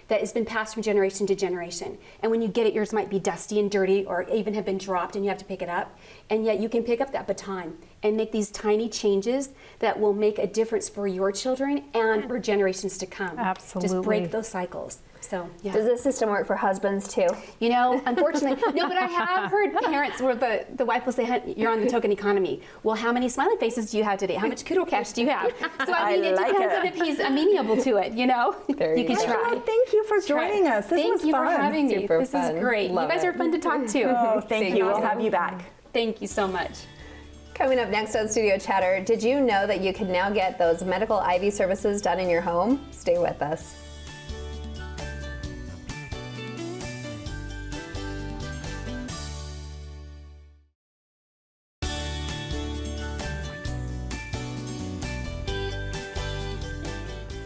Speaker 5: that has been passed from generation to generation. And when you get it, yours might be dusty and dirty or even have been dropped and you have to pick it up. And yet you can pick up that baton and make these tiny changes that will make a difference for your children and for generations to come.
Speaker 3: Absolutely.
Speaker 5: Just break those cycles. So, yeah.
Speaker 1: Does this system work for husbands too?
Speaker 5: Unfortunately, no, but I have heard parents where the wife will say, "Hun, you're on the token economy. Well, how many smiley faces do you have today? How much kudo cash do you have?" So, it
Speaker 2: like
Speaker 5: depends
Speaker 2: it.
Speaker 5: on if he's amenable to it,
Speaker 1: There
Speaker 5: you
Speaker 1: you
Speaker 5: can
Speaker 1: go.
Speaker 5: try.
Speaker 2: Oh, thank you for joining us. This
Speaker 5: Thank
Speaker 2: was
Speaker 5: you
Speaker 2: fun.
Speaker 5: for having me.
Speaker 1: Super
Speaker 5: This
Speaker 1: fun.
Speaker 5: is great.
Speaker 1: Love
Speaker 5: You guys
Speaker 1: it.
Speaker 5: are fun to talk to.
Speaker 2: Oh, thank you. We'll have you back.
Speaker 5: Thank you so much.
Speaker 1: Coming up next on Studio Chatter, did you know that you can now get those medical IV services done in your home? Stay with us.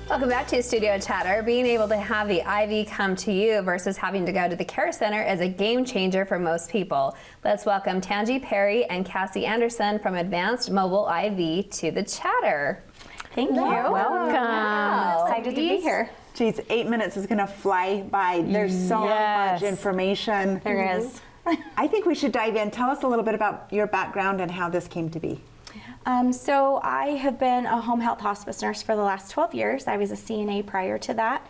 Speaker 1: Welcome back to Studio Chatter. Being able to have the IV come to you versus having to go to the care center is a game changer for most people. Let's welcome Tangi Perry and Cassie Anderson from Advanced Mobile IV to the chatter.
Speaker 5: Thank you.
Speaker 3: Welcome.
Speaker 1: Wow.
Speaker 5: Excited to be here.
Speaker 2: Geez, 8 minutes is going to fly by. There's so
Speaker 3: Yes.
Speaker 2: much information.
Speaker 5: There is.
Speaker 2: I think we should dive in. Tell us a little bit about your background and how this came to be.
Speaker 6: So I have been a home health hospice nurse for the last 12 years. I was a CNA prior to that.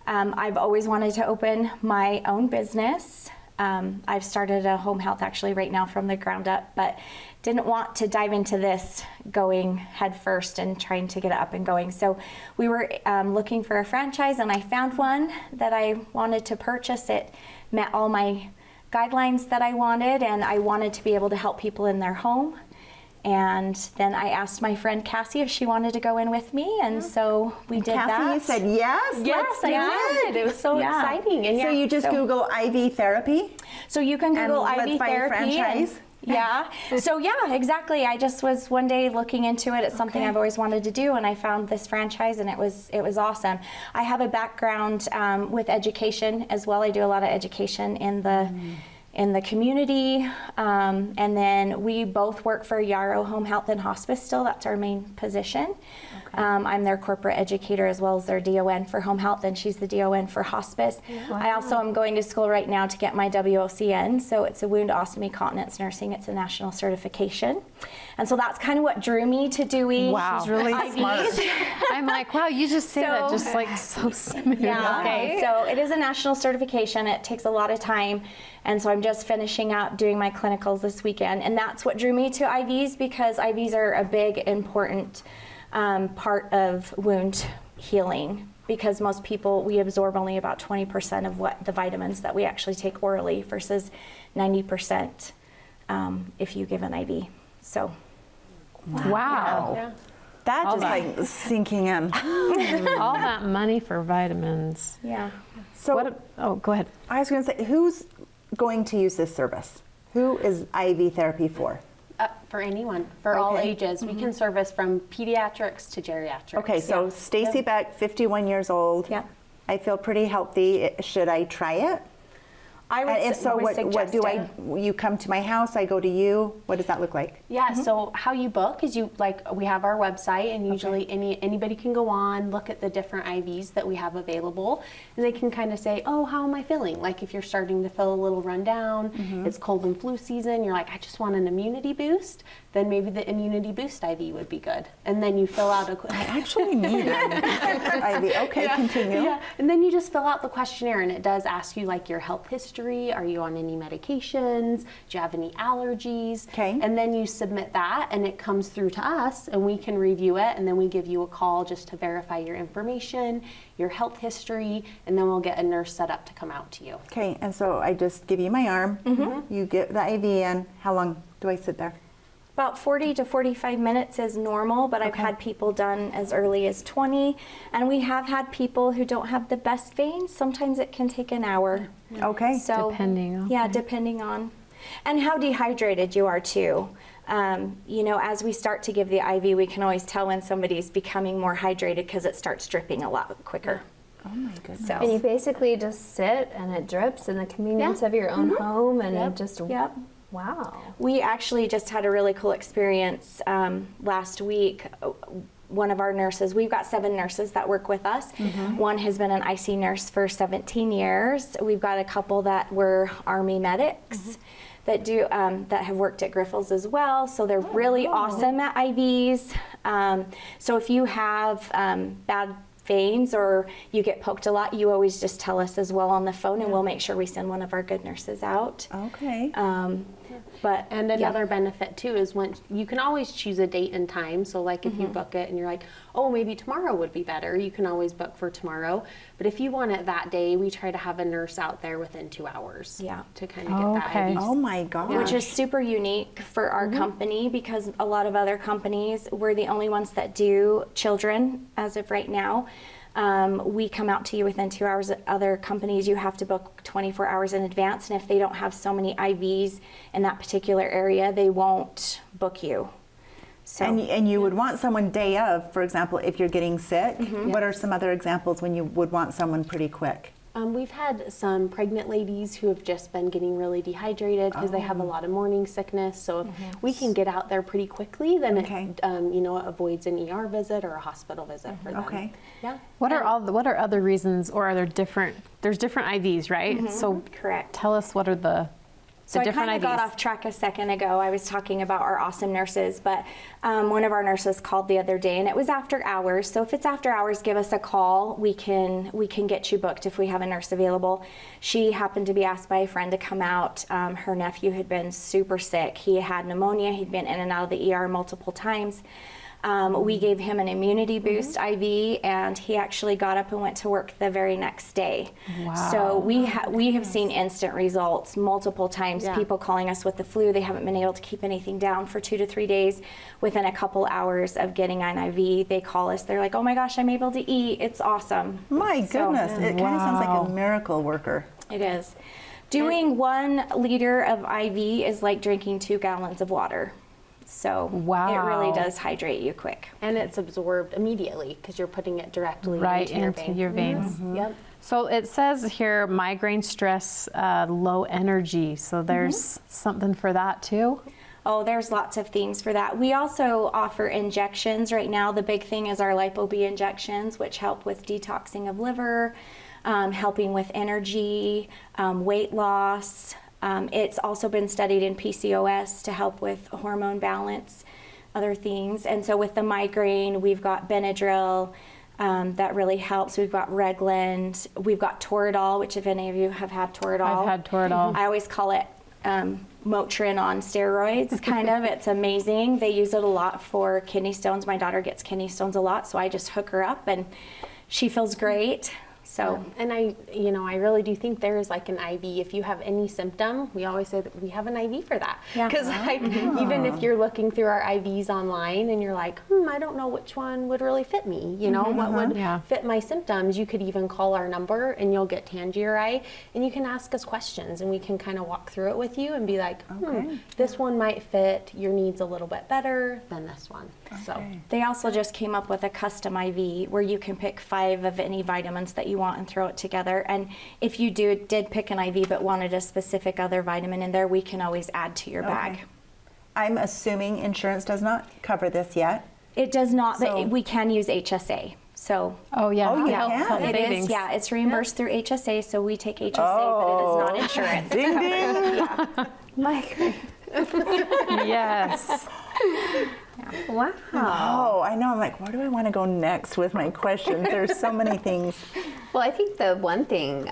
Speaker 6: I've always wanted to open my own business. I've started a home health actually right now from the ground up, but didn't want to dive into this going head first and trying to get it up and going. So we were looking for a franchise, and I found one that I wanted to purchase. It met all my guidelines that I wanted, and I wanted to be able to help people in their home. And then I asked my friend Cassie if she wanted to go in with me, and so we did
Speaker 2: Cassie,
Speaker 6: that.
Speaker 2: you said yes.
Speaker 6: Yes,
Speaker 2: let's
Speaker 6: I
Speaker 2: do
Speaker 6: did.
Speaker 2: it.
Speaker 6: It was so exciting. And
Speaker 2: So you just Google IV therapy?
Speaker 6: So you can Google
Speaker 2: And let's
Speaker 6: IV
Speaker 2: buy a
Speaker 6: therapy.
Speaker 2: franchise?
Speaker 6: Yeah. So yeah, exactly. I just was one day looking into it. It's something I've always wanted to do, and I found this franchise, and it was awesome. I have a background with education as well. I do a lot of education in the community, and then we both work for Yarrow Home Health and Hospice still. That's our main position. I'm their corporate educator as well as their DON for home health, and she's the DON for hospice. I also am going to school right now to get my WOCN, so it's a wound ostomy continence nursing. It's a national certification. And so that's kind of what drew me to doing
Speaker 3: Wow.
Speaker 2: She's really
Speaker 6: IVs.
Speaker 2: smart.
Speaker 3: I'm like, wow, you just say that
Speaker 6: So-
Speaker 3: just like so smooth.
Speaker 6: Yeah.
Speaker 3: Okay.
Speaker 6: So it is a national certification. It takes a lot of time. And so I'm just finishing up doing my clinicals this weekend. And that's what drew me to IVs, because IVs are a big, important part of wound healing. Because most people, we absorb only about 20% of what the vitamins that we actually take orally versus 90% if you give an IV. So
Speaker 3: Wow.
Speaker 2: That
Speaker 3: All
Speaker 2: just
Speaker 3: that.
Speaker 2: like sinking in.
Speaker 3: All that money for vitamins.
Speaker 6: yeah.
Speaker 2: So
Speaker 3: Oh, go ahead.
Speaker 2: I was going to say, who's going to use this service? Who is IV therapy for?
Speaker 7: For anyone, for all
Speaker 2: Okay.
Speaker 7: ages. We can service from pediatrics to geriatrics.
Speaker 2: Okay, so Stacy Beck, 51 years old.
Speaker 6: Yeah.
Speaker 2: I feel pretty healthy. Should I try it?
Speaker 6: I would
Speaker 2: And if so, what
Speaker 6: suggest
Speaker 2: do
Speaker 6: it.
Speaker 2: you come to my house, I go to you? What does that look like?
Speaker 7: Yeah, so how you book is we have our website, and usually anybody can go on, look at the different IVs that we have available, and they can kind of say, oh, how am I feeling? Like if you're starting to feel a little run down, it's cold and flu season, you're like, I just want an immunity boost, then maybe the immunity boost IV would be good. And then you fill out
Speaker 2: I actually need an IV. Okay, continue.
Speaker 7: Yeah, and then you just fill out the questionnaire, and it does ask you like your health history history? Are you on any medications? Do you have any allergies?
Speaker 2: Okay.
Speaker 7: And then you submit that and it comes through to us and we can review it, and then we give you a call just to verify your information, your health history, and then we'll get a nurse set up to come out to you.
Speaker 2: Okay, and so I just give you my arm, you get the IV in, how long do I sit there?
Speaker 6: About 40 to 45 minutes is normal, but I've had people done as early as 20. And we have had people who don't have the best veins. Sometimes it can take an hour.
Speaker 2: Okay.
Speaker 6: So,
Speaker 3: Depending on.
Speaker 6: Yeah, depending on. And how dehydrated you are too. You know, as we start to give the IV, we can always tell when somebody's becoming more hydrated because it starts dripping a lot quicker.
Speaker 2: Oh my goodness.
Speaker 1: And you basically just sit and it drips in the convenience of your own home, and it just wow.
Speaker 6: We actually just had a really cool experience last week. One of our nurses, we've got 7 nurses that work with us. One has been an IC nurse for 17 years. We've got a couple that were Army medics that do that have worked at Grifols as well. So they're really awesome at IVs. So if you have bad veins or you get poked a lot, you always just tell us as well on the phone, and we'll make sure we send one of our good nurses out.
Speaker 2: Okay.
Speaker 6: But
Speaker 7: And another benefit too is when you can always choose a date and time. So like if you book it and you're like, oh, maybe tomorrow would be better, you can always book for tomorrow. But if you want it that day, we try to have a nurse out there within 2 hours.
Speaker 6: Yeah.
Speaker 7: To kind of get that
Speaker 3: Okay.
Speaker 7: IV.
Speaker 2: Oh my gosh.
Speaker 6: which is super unique for our company, because a lot of other companies, we're the only ones that do children as of right now. We come out to you within 2 hours. Other companies, you have to book 24 hours in advance, and if they don't have so many IVs in that particular area, they won't book you. So
Speaker 2: And you would want someone day of, for example, if you're getting sick. What are some other examples when you would want someone pretty quick?
Speaker 7: We've had some pregnant ladies who have just been getting really dehydrated because they have a lot of morning sickness. So if we can get out there pretty quickly, then it, you know, it avoids an ER visit or a hospital visit for them.
Speaker 2: Okay.
Speaker 7: Yeah.
Speaker 3: What are other reasons, or are there different? There's different IVs, right? So
Speaker 6: correct.
Speaker 3: tell us what are the
Speaker 6: So I
Speaker 3: different
Speaker 6: kind of
Speaker 3: IVs.
Speaker 6: got off track a second ago. I was talking about our awesome nurses, but one of our nurses called the other day, and it was after hours. So if it's after hours, give us a call. We can get you booked if we have a nurse available. She happened to be asked by a friend to come out. Her nephew had been super sick. He had pneumonia. He'd been in and out of the ER multiple times. We gave him an immunity boost IV, and he actually got up and went to work the very next day.
Speaker 3: Wow.
Speaker 6: So we have seen instant results multiple times.
Speaker 7: Yeah.
Speaker 6: People calling us with the flu, they haven't been able to keep anything down for 2 to 3 days. Within a couple hours of getting an IV, they call us. They're like, "Oh my gosh, I'm able to eat. It's awesome."
Speaker 2: My
Speaker 6: So,
Speaker 2: goodness, it kind of sounds like
Speaker 3: Wow.
Speaker 2: a miracle worker.
Speaker 6: it is. Doing 1 liter of IV is like drinking 2 gallons of water. So it really
Speaker 3: Wow.
Speaker 6: does hydrate you quick.
Speaker 7: And it's absorbed immediately because you're putting it directly
Speaker 3: right
Speaker 7: into your
Speaker 3: into
Speaker 7: vein.
Speaker 3: your veins.
Speaker 7: Yep.
Speaker 3: So it says here migraine, stress, low energy. So there's something for that too.
Speaker 6: Oh, there's lots of things for that. We also offer injections right now. The big thing is our Lipo-B injections, which help with detoxing of liver, helping with energy, weight loss. It's also been studied in PCOS to help with hormone balance, other things. And so with the migraine, we've got Benadryl, that really helps. We've got Regland. We've got Toradol, which if any of you have had Toradol.
Speaker 3: I've had Toradol.
Speaker 6: I always call it Motrin on steroids, kind of. It's amazing. They use it a lot for kidney stones. My daughter gets kidney stones a lot, so I just hook her up and she feels great. So
Speaker 7: And I really do think there is like an IV. If you have any symptom, we always say that we have an IV for that.
Speaker 6: Yeah.
Speaker 7: Because like, even if you're looking through our IVs online and you're like, I don't know which one would really fit me, you know, what would
Speaker 3: Yeah.
Speaker 7: fit my symptoms, you could even call our number and you'll get Tangerine, and you can ask us questions and we can kind of walk through it with you and be like, this one might fit your needs a little bit better than this one. So
Speaker 6: they also just came up with a custom IV where you can pick 5 of any vitamins that you want and throw it together. And if you did pick an IV but wanted a specific other vitamin in there, we can always add to your bag.
Speaker 2: I'm assuming insurance does not cover this yet.
Speaker 6: It does not,
Speaker 2: So-
Speaker 6: but we can use HSA. So
Speaker 3: Oh yeah.
Speaker 2: Oh, you
Speaker 3: Health-
Speaker 2: can?
Speaker 3: health
Speaker 6: it
Speaker 3: savings.
Speaker 6: is, yeah, it's reimbursed through HSA, so we take HSA, but it is not insurance.
Speaker 2: Ding ding.
Speaker 1: Migraine.
Speaker 3: Yes.
Speaker 1: Wow.
Speaker 2: Oh, I know. I'm like, where do I want to go next with my questions? There's so many things.
Speaker 1: Well, I think the one thing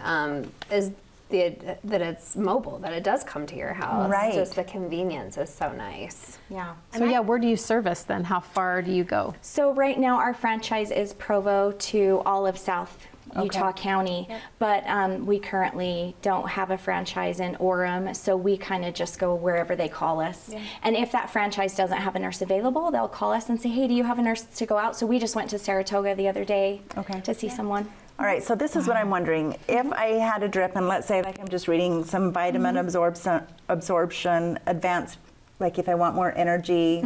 Speaker 1: is that it's mobile, that it does come to your house.
Speaker 2: Right.
Speaker 1: Just the convenience is so nice.
Speaker 6: Yeah.
Speaker 3: So yeah, where do you service then? How far do you go?
Speaker 6: So right now our franchise is Provo to all of South Utah County, but we currently don't have a franchise in Orem, so we kind of just go wherever they call us. And if that franchise doesn't have a nurse available, they'll call us and say, hey, do you have a nurse to go out? So we just went to Saratoga the other day to see someone.
Speaker 2: All right, so this is what I'm wondering. If I had a drip, and let's say like I'm just reading some vitamin absorption, advanced, like if I want more energy,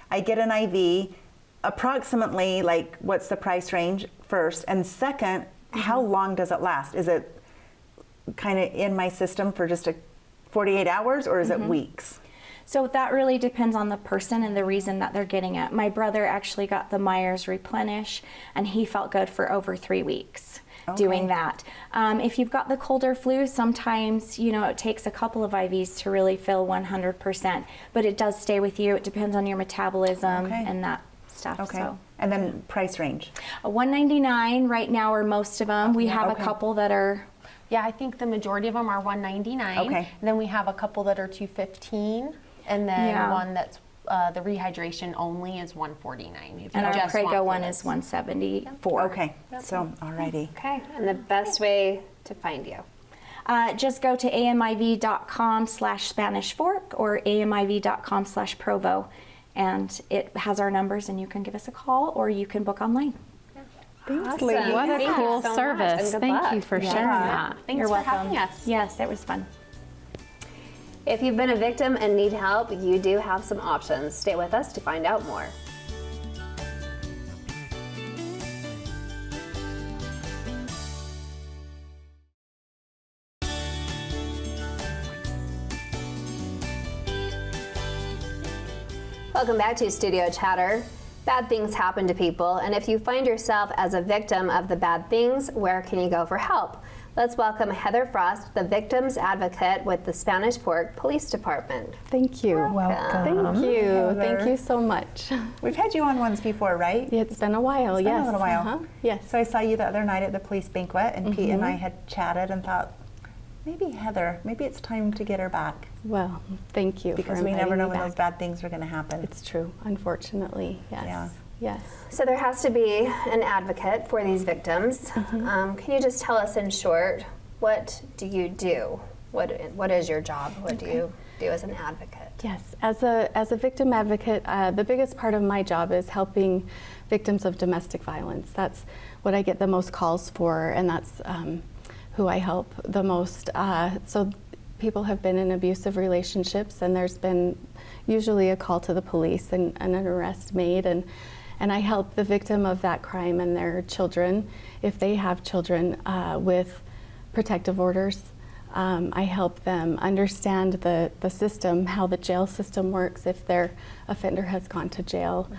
Speaker 2: I get an IV, approximately like what's the price range first? And second, how long does it last? Is it kind of in my system for just 48 hours or is it weeks?
Speaker 6: So that really depends on the person and the reason that they're getting it. My brother actually got the Myers Replenish, and he felt good for over 3 weeks doing that. If you've got the cold or flu, sometimes, you know, it takes a couple of IVs to really fill 100%, but it does stay with you. It depends on your metabolism and that stuff.
Speaker 2: Okay.
Speaker 6: So.
Speaker 2: And then price range?
Speaker 6: $199 right now are most of them. We have a couple that are.
Speaker 7: Yeah, I think the majority of them are $199.
Speaker 2: Okay.
Speaker 7: And then we have a couple that are $215, and then one that's the rehydration only is $149. If
Speaker 6: And
Speaker 7: you
Speaker 6: our
Speaker 7: just want
Speaker 6: Prego one
Speaker 7: fluids.
Speaker 6: is $174.
Speaker 2: Okay, so alrighty.
Speaker 1: Okay, and the best way to find you?
Speaker 6: Just go to amiv.com/Spanish Fork or amiv.com/Provo, and it has our numbers, and you can give us a call or you can book online.
Speaker 1: Awesome.
Speaker 3: What a
Speaker 1: Thank you
Speaker 3: cool
Speaker 1: so much,
Speaker 3: service.
Speaker 1: and good
Speaker 3: Thank
Speaker 1: luck.
Speaker 3: you for sharing that.
Speaker 7: Thanks
Speaker 6: You're
Speaker 7: for
Speaker 6: welcome.
Speaker 7: having us.
Speaker 6: Yes, it was fun.
Speaker 1: If you've been a victim and need help, you do have some options. Stay with us to find out more. Welcome back to Studio Chatter. Bad things happen to people, and if you find yourself as a victim of the bad things, where can you go for help? Let's welcome Heather Frost, the victim's advocate with the Spanish Fork Police Department.
Speaker 8: Thank you.
Speaker 1: Welcome.
Speaker 8: Thank you.
Speaker 2: Heather.
Speaker 8: Thank you so much.
Speaker 2: We've had you on once before, right?
Speaker 8: It's been a while,
Speaker 2: It's been
Speaker 8: yes.
Speaker 2: a little while.
Speaker 8: Yes.
Speaker 2: So I saw you the other night at the police banquet, and Pete and I had chatted and thought, maybe Heather, maybe it's time to get her back.
Speaker 8: Well, thank you.
Speaker 2: Because
Speaker 8: for
Speaker 2: we never
Speaker 8: inviting
Speaker 2: know
Speaker 8: me
Speaker 2: when
Speaker 8: back.
Speaker 2: those bad things are going to happen.
Speaker 8: It's true, unfortunately. Yes.
Speaker 2: Yeah.
Speaker 8: Yes.
Speaker 1: So there has to be an advocate for these victims. Can you just tell us in short, what do you do? What is your job? What do you do as an advocate?
Speaker 8: Yes, as a victim advocate, the biggest part of my job is helping victims of domestic violence. That's what I get the most calls for, and that's who I help the most. So people have been in abusive relationships, and there's been usually a call to the police and an arrest made, and I help the victim of that crime and their children, if they have children, with protective orders. I help them understand the system, how the jail system works if their offender has gone to jail.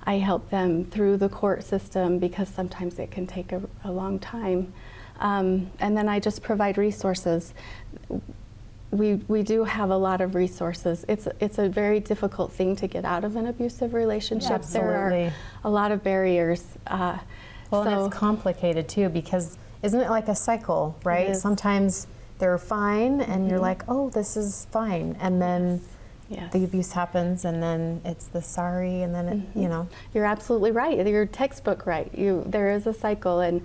Speaker 8: I help them through the court system because sometimes it can take a long time. And then I just provide resources. We do have a lot of resources. It's a very difficult thing to get out of an abusive relationship. There are
Speaker 3: Absolutely.
Speaker 8: a lot of barriers.
Speaker 3: Well,
Speaker 8: so
Speaker 3: and it's complicated too because isn't it like a cycle, right?
Speaker 8: is.
Speaker 3: Sometimes they're fine and you're like, oh, this is fine. And then
Speaker 8: yes.
Speaker 3: the abuse happens and then it's the sorry and then, it, you know.
Speaker 8: You're absolutely right. You're textbook right. There is a cycle, and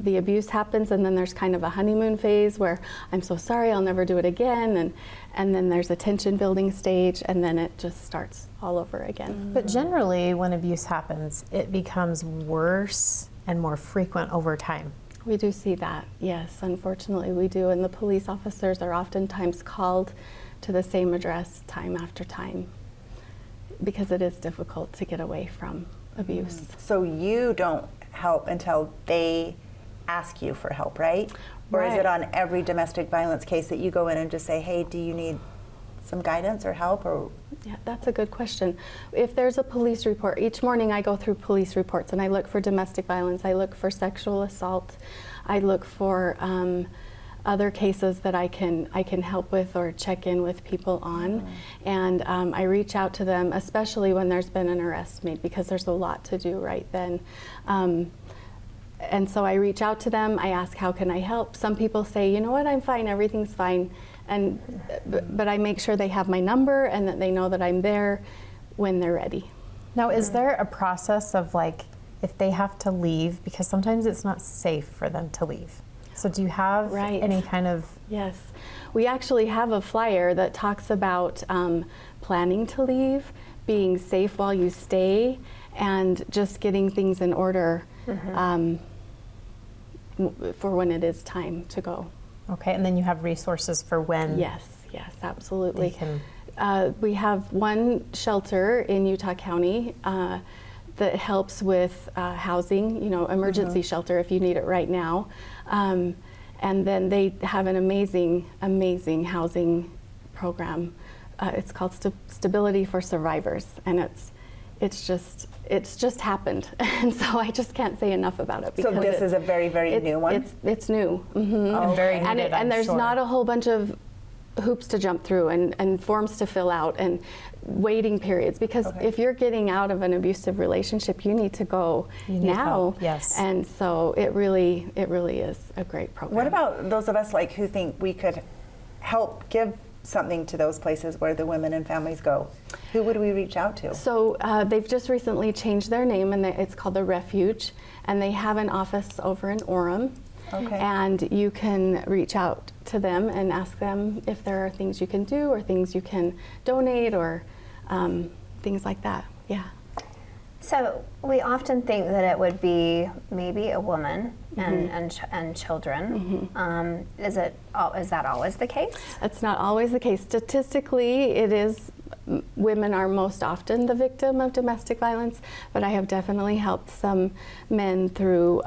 Speaker 8: the abuse happens, and then there's kind of a honeymoon phase where I'm so sorry, I'll never do it again, and then there's a tension building stage, and then it just starts all over again.
Speaker 3: But generally, when abuse happens, it becomes worse and more frequent over time.
Speaker 8: We do see that, yes, unfortunately we do, and the police officers are oftentimes called to the same address time after time because it is difficult to get away from abuse.
Speaker 2: So you don't help until they ask you for help, right? Or is it
Speaker 8: Right.
Speaker 2: on every domestic violence case that you go in and just say, hey, do you need some guidance or help? Or
Speaker 8: Yeah, that's a good question. If there's a police report, each morning I go through police reports and I look for domestic violence, I look for sexual assault, I look for other cases that I can help with or check in with people on, and I reach out to them, especially when there's been an arrest made, because there's a lot to do right then. and so I reach out to them. I ask, how can I help? Some people say, you know what, I'm fine, everything's fine. And but I make sure they have my number and that they know that I'm there when they're ready.
Speaker 3: Now, is there a process of like, if they have to leave, because sometimes it's not safe for them to leave. So do you have
Speaker 8: Right.
Speaker 3: any kind of...
Speaker 8: Yes, we actually have a flyer that talks about planning to leave, being safe while you stay, and just getting things in order for when it is time to go.
Speaker 3: Okay, and then you have resources for when...
Speaker 8: Yes, absolutely.
Speaker 3: They can...
Speaker 8: We have one shelter in Utah County that helps with housing, emergency shelter if you need it right now. And then they have an amazing housing program. It's called Stability for Survivors, and it's just happened, and so I just can't say enough about it.
Speaker 2: So this is a very, very new one?
Speaker 8: It's new. Mm-hmm.
Speaker 3: And very needed,
Speaker 8: and there's
Speaker 3: I'm sure.
Speaker 8: not a whole bunch of hoops to jump through and forms to fill out and waiting periods, because if you're getting out of an abusive relationship, you need to go now.
Speaker 3: Help. Yes.
Speaker 8: And so it really is a great program.
Speaker 2: What about those of us who think we could help give something to those places where the women and families go? Who would we reach out to?
Speaker 8: So they've just recently changed their name, and it's called The Refuge, and they have an office over in Orem.
Speaker 2: Okay.
Speaker 8: And you can reach out to them and ask them if there are things you can do or things you can donate or things like that. Yeah.
Speaker 1: So we often think that it would be maybe a woman and children. Is that always the case?
Speaker 8: That's not always the case. Statistically, it is women are most often the victim of domestic violence, but I have definitely helped some men through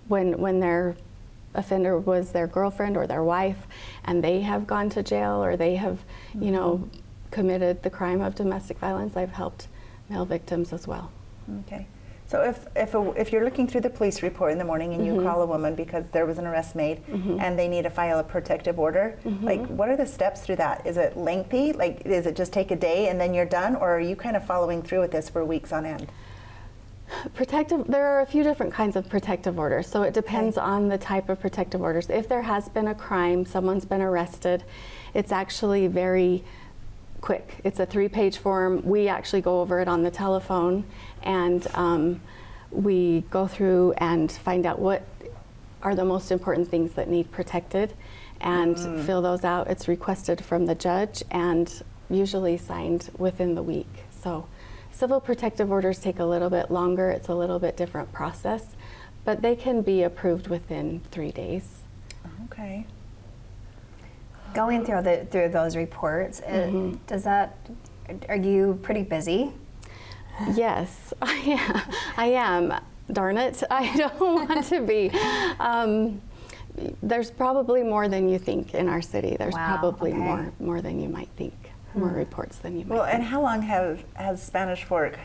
Speaker 8: when their offender was their girlfriend or their wife, and they have gone to jail or they have, committed the crime of domestic violence. I've helped male victims as well.
Speaker 2: Okay. So if you're looking through the police report in the morning and you call a woman because there was an arrest made and they need to file a protective order, what are the steps through that? Is it lengthy? Is it just take a day and then you're done, or are you kind of following through with this for weeks on end?
Speaker 8: There are a few different kinds of protective orders, so it depends on the type of protective orders. If there has been a crime, someone's been arrested, it's actually very quick. It's a 3-page form. We actually go over it on the telephone, and we go through and find out what are the most important things that need protected and fill those out. It's requested from the judge and usually signed within the week. So civil protective orders take a little bit longer. It's a little bit different process, but they can be approved within 3 days.
Speaker 2: Okay.
Speaker 1: Going through those reports, are you pretty busy?
Speaker 8: Yes, I am. Darn it, I don't want to be. There's probably more than you think in our city. There's probably more than you might think. More reports than you might think.
Speaker 2: And how long has Spanish Fork,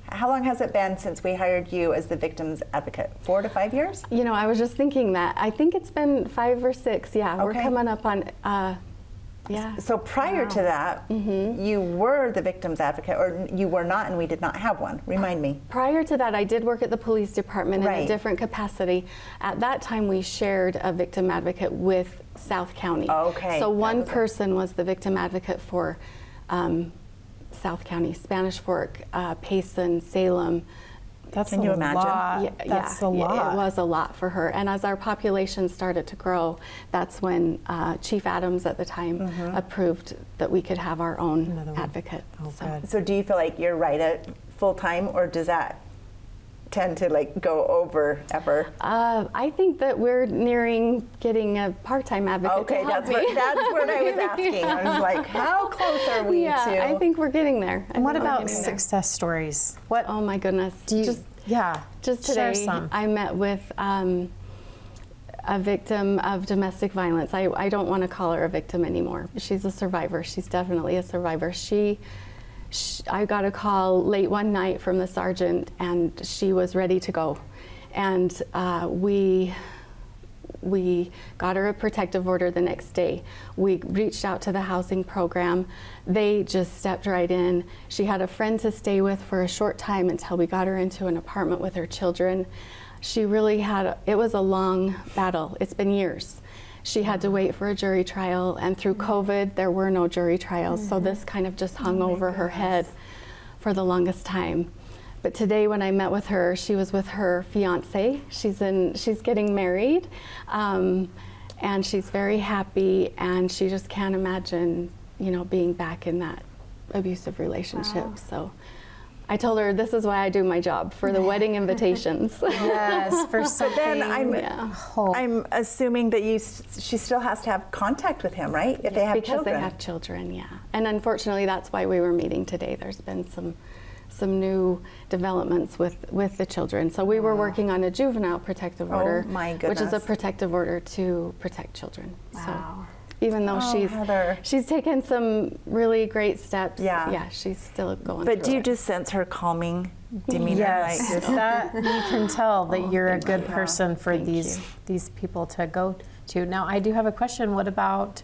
Speaker 2: how long has it been since we hired you as the victim's advocate? 4 to 5 years?
Speaker 8: I was just thinking that. I think it's been 5 or 6. Yeah, we're coming up on, yeah.
Speaker 2: So prior to that, you were the victim's advocate, or you were not, and we did not have one. Remind me.
Speaker 8: Prior to that, I did work at the police department in a different capacity. At that time, we shared a victim advocate with South County.
Speaker 2: Okay.
Speaker 8: So one person was the victim advocate for South County, Spanish Fork, Payson, Salem.
Speaker 2: Can you imagine?
Speaker 3: That's a lot.
Speaker 8: It was a lot for her. And as our population started to grow, that's when Chief Adams at the time approved that we could have our own advocate.
Speaker 2: So do you feel like you're right at full time, or does that tend to go over ever?
Speaker 8: I think that we're nearing getting a part-time advocate.
Speaker 2: Okay,
Speaker 8: to help
Speaker 2: that's
Speaker 8: me.
Speaker 2: what I was asking. I was like, how close are we to?
Speaker 8: I think we're getting there.
Speaker 3: And what about success stories? What?
Speaker 8: Oh my goodness. Just today,
Speaker 3: share some.
Speaker 8: I met with a victim of domestic violence. I don't want to call her a victim anymore. She's a survivor. She's definitely a survivor. I got a call late one night from the sergeant, and she was ready to go. And we got her a protective order the next day. We reached out to the housing program. They just stepped right in. She had a friend to stay with for a short time until we got her into an apartment with her children. she really had, it was a long battle. It's been years. She had to wait for a jury trial, and through COVID, there were no jury trials. So this kind of just hung over her head for the longest time. But today when I met with her, she was with her fiance. She's getting married, and she's very happy, and she just can't imagine, being back in that abusive relationship.
Speaker 1: Wow.
Speaker 8: So I told her this is why I do my job, for the wedding invitations.
Speaker 3: Yes, for something.
Speaker 2: Then
Speaker 3: hope.
Speaker 2: I'm assuming that she still has to have contact with him, right? If they have
Speaker 8: because
Speaker 2: children.
Speaker 8: they have children, yeah. And unfortunately, that's why we were meeting today. There's been some new developments with the children. So we were working on a juvenile protective order,
Speaker 2: my
Speaker 8: which is a
Speaker 2: goodness.
Speaker 8: protective order to protect children.
Speaker 1: Wow.
Speaker 8: So even though
Speaker 2: Heather.
Speaker 8: she's taken some really great steps,
Speaker 2: Yeah.
Speaker 8: she's still going
Speaker 2: But
Speaker 8: through
Speaker 2: do you
Speaker 8: it.
Speaker 2: just sense her calming demeanor?
Speaker 3: Yes,
Speaker 2: Like,
Speaker 3: that you can tell that you're a
Speaker 8: thank
Speaker 3: good
Speaker 8: you.
Speaker 3: person for
Speaker 8: Thank
Speaker 3: these people to go to. Now, I do have a question. What about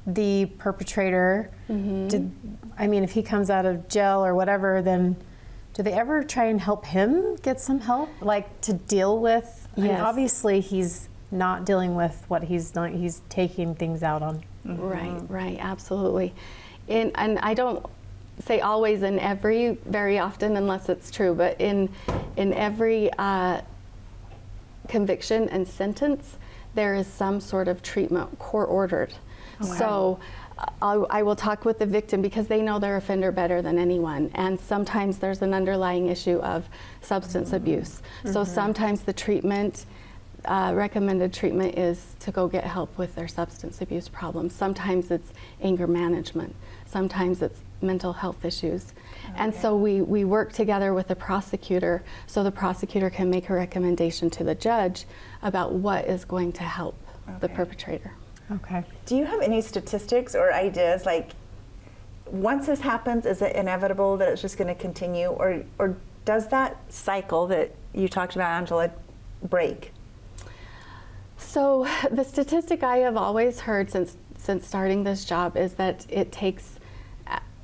Speaker 3: the perpetrator? If he comes out of jail or whatever, then do they ever try and help him get some help, like to deal with? I mean,
Speaker 8: Yes.
Speaker 3: obviously, he's not dealing with what he's done. He's taking things out on.
Speaker 8: Right, absolutely. And I don't say always in every, very often unless it's true, but in every conviction and sentence, there is some sort of treatment court ordered. So I will talk with the victim because they know their offender better than anyone. And sometimes there's an underlying issue of substance abuse. So sometimes the treatment, recommended treatment is to go get help with their substance abuse problems. Sometimes it's anger management. Sometimes it's mental health issues. And so we work together with the prosecutor so the prosecutor can make a recommendation to the judge about what is going to help the perpetrator.
Speaker 3: Okay.
Speaker 2: do you have any statistics or ideas, like, once this happens, is it inevitable that it's just going to continue, or does that cycle that you talked about, Angela, break?
Speaker 8: So the statistic I have always heard since starting this job is that it takes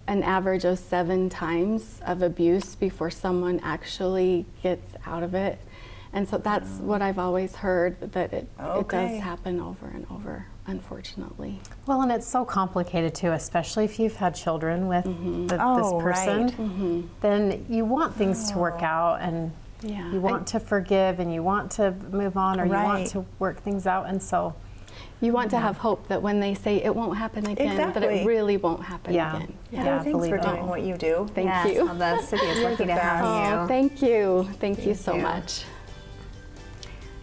Speaker 8: an average of 7 times of abuse before someone actually gets out of it. And so that's what I've always heard, that it does happen over and over, unfortunately.
Speaker 3: Well, and it's so complicated too, especially if you've had children with this person. Then you want things to work out, and you want to forgive, and you want to move on, or you want to work things out, and so
Speaker 8: you want to have hope that when they say it won't happen again, that
Speaker 2: Exactly.
Speaker 8: it really won't happen again.
Speaker 2: Heather, thanks for doing what you do.
Speaker 8: Thank you.
Speaker 1: Well, the city is lucky to
Speaker 2: best.
Speaker 1: have
Speaker 8: Oh,
Speaker 1: you.
Speaker 8: thank you. Thank you so
Speaker 1: you.
Speaker 8: much.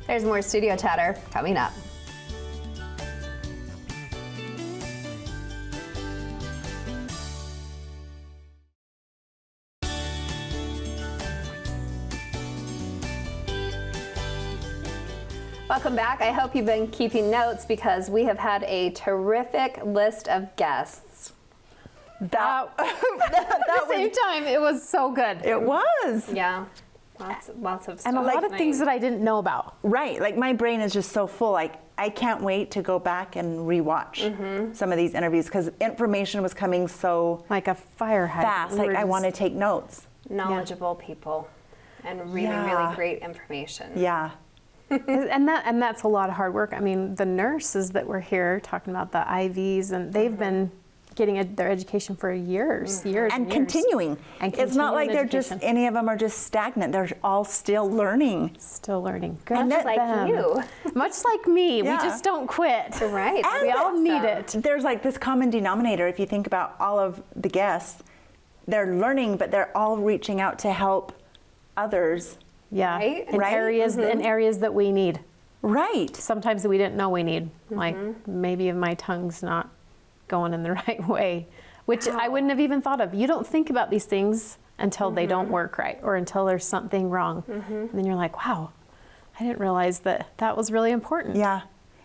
Speaker 1: There's more studio chatter coming up. Welcome back. I hope you've been keeping notes because we have had a terrific list of guests.
Speaker 3: at the same time, it was so good.
Speaker 2: It was.
Speaker 1: Yeah, lots of stuff.
Speaker 3: And a lot of things that I didn't know about.
Speaker 2: Right, like my brain is just so full. Like, I can't wait to go back and rewatch some of these interviews because information was coming so
Speaker 3: Like a fire hydrant.
Speaker 2: fast. Like, I want to take notes.
Speaker 1: knowledgeable people and really great information.
Speaker 2: Yeah.
Speaker 3: And that's a lot of hard work. I mean, the nurses that were here talking about the IVs, and they've been getting their education for years
Speaker 2: And
Speaker 3: years.
Speaker 2: continuing.
Speaker 3: And
Speaker 2: It's not like
Speaker 3: continuing
Speaker 2: they're just,
Speaker 3: education.
Speaker 2: any of them are just stagnant. They're all still learning.
Speaker 3: Still learning. Good
Speaker 2: And
Speaker 3: for
Speaker 2: that-
Speaker 1: Like
Speaker 3: them.
Speaker 1: you.
Speaker 3: Much like me,
Speaker 2: Yeah.
Speaker 3: we just don't quit.
Speaker 1: Right.
Speaker 3: We all need it.
Speaker 2: There's like this common denominator. If you think about all of the guests, they're learning, but they're all reaching out to help others.
Speaker 3: Yeah.
Speaker 1: Right?
Speaker 3: In
Speaker 2: Right?
Speaker 3: areas that we need.
Speaker 2: Right.
Speaker 3: Sometimes we didn't know we need. Like maybe my tongue's not going in the right way, which I wouldn't have even thought of. You don't think about these things until they don't work right or until there's something wrong. And then you're like, wow, I didn't realize that was really important.
Speaker 2: Yeah.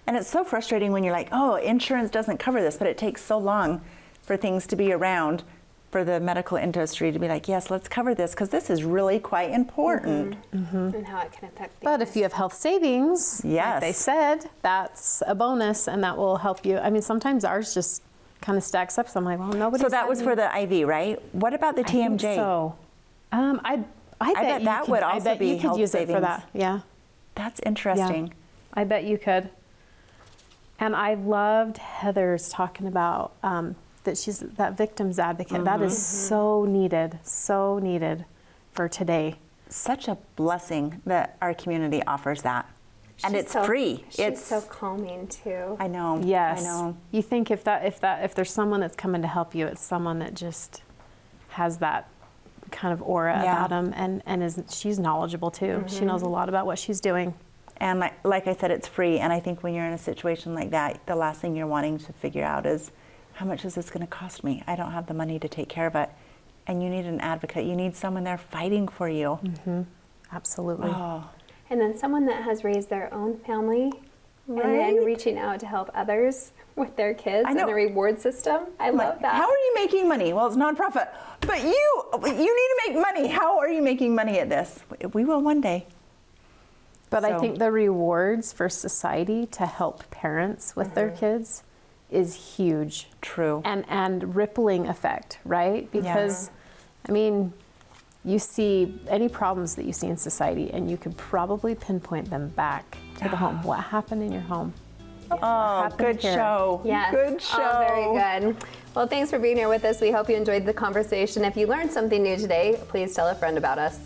Speaker 2: And it's so frustrating when you're like, oh, insurance doesn't cover this, but it takes so long for things to be around for the medical industry to be like, yes, let's cover this because this is really quite important.
Speaker 1: And how it can affect
Speaker 3: But if you have health savings,
Speaker 2: Yes.
Speaker 3: like they said, that's a bonus and that will help you. I mean, sometimes ours just kind of stacks up. So I'm like, well, nobody.
Speaker 2: So that was for the IV, right? What about the TMJ?
Speaker 3: So, I bet
Speaker 2: bet that
Speaker 3: you
Speaker 2: would
Speaker 3: could, I
Speaker 2: also
Speaker 3: bet
Speaker 2: be
Speaker 3: you could
Speaker 2: health
Speaker 3: use it for
Speaker 2: savings.
Speaker 3: that. Yeah.
Speaker 2: That's interesting.
Speaker 3: I bet you could. And I loved Heather's talking about that she's that victim's advocate. That is so needed for today.
Speaker 2: Such a blessing that our community offers that. And
Speaker 1: She's
Speaker 2: it's
Speaker 1: so-
Speaker 2: free.
Speaker 1: She's
Speaker 2: It's
Speaker 1: so calming too.
Speaker 2: I know.
Speaker 3: Yes.
Speaker 2: I know.
Speaker 3: You think if there's someone that's coming to help you, it's someone that just has that kind of aura
Speaker 2: Yeah.
Speaker 3: about them, and she's knowledgeable too. She knows a lot about what she's doing.
Speaker 2: And like I said, it's free. And I think when you're in a situation like that, the last thing you're wanting to figure out is, how much is this going to cost me? I don't have the money to take care of it. And you need an advocate. You need someone there fighting for you.
Speaker 3: Absolutely.
Speaker 2: Oh,
Speaker 1: And then someone that has raised their own family and then
Speaker 2: Right?
Speaker 1: reaching out to help others with their kids
Speaker 2: I
Speaker 1: and
Speaker 2: know.
Speaker 1: the reward system. I love that.
Speaker 2: how are you making money? Well, it's nonprofit. But you need to make money. How are you making money at this? We will one day.
Speaker 3: But I
Speaker 2: So-
Speaker 3: think the rewards for society to help parents with their kids is huge.
Speaker 2: True.
Speaker 3: And rippling effect, right? Because, I mean, you see any problems that you see in society, and you could probably pinpoint them back to the home. What happened in your home?
Speaker 2: Oh,
Speaker 3: happened
Speaker 2: good
Speaker 3: here?
Speaker 2: show.
Speaker 1: Yes.
Speaker 2: Good show.
Speaker 1: Oh, very good. Well, thanks for being here with us. We hope you enjoyed the conversation. If you learned something new today, please tell a friend about us.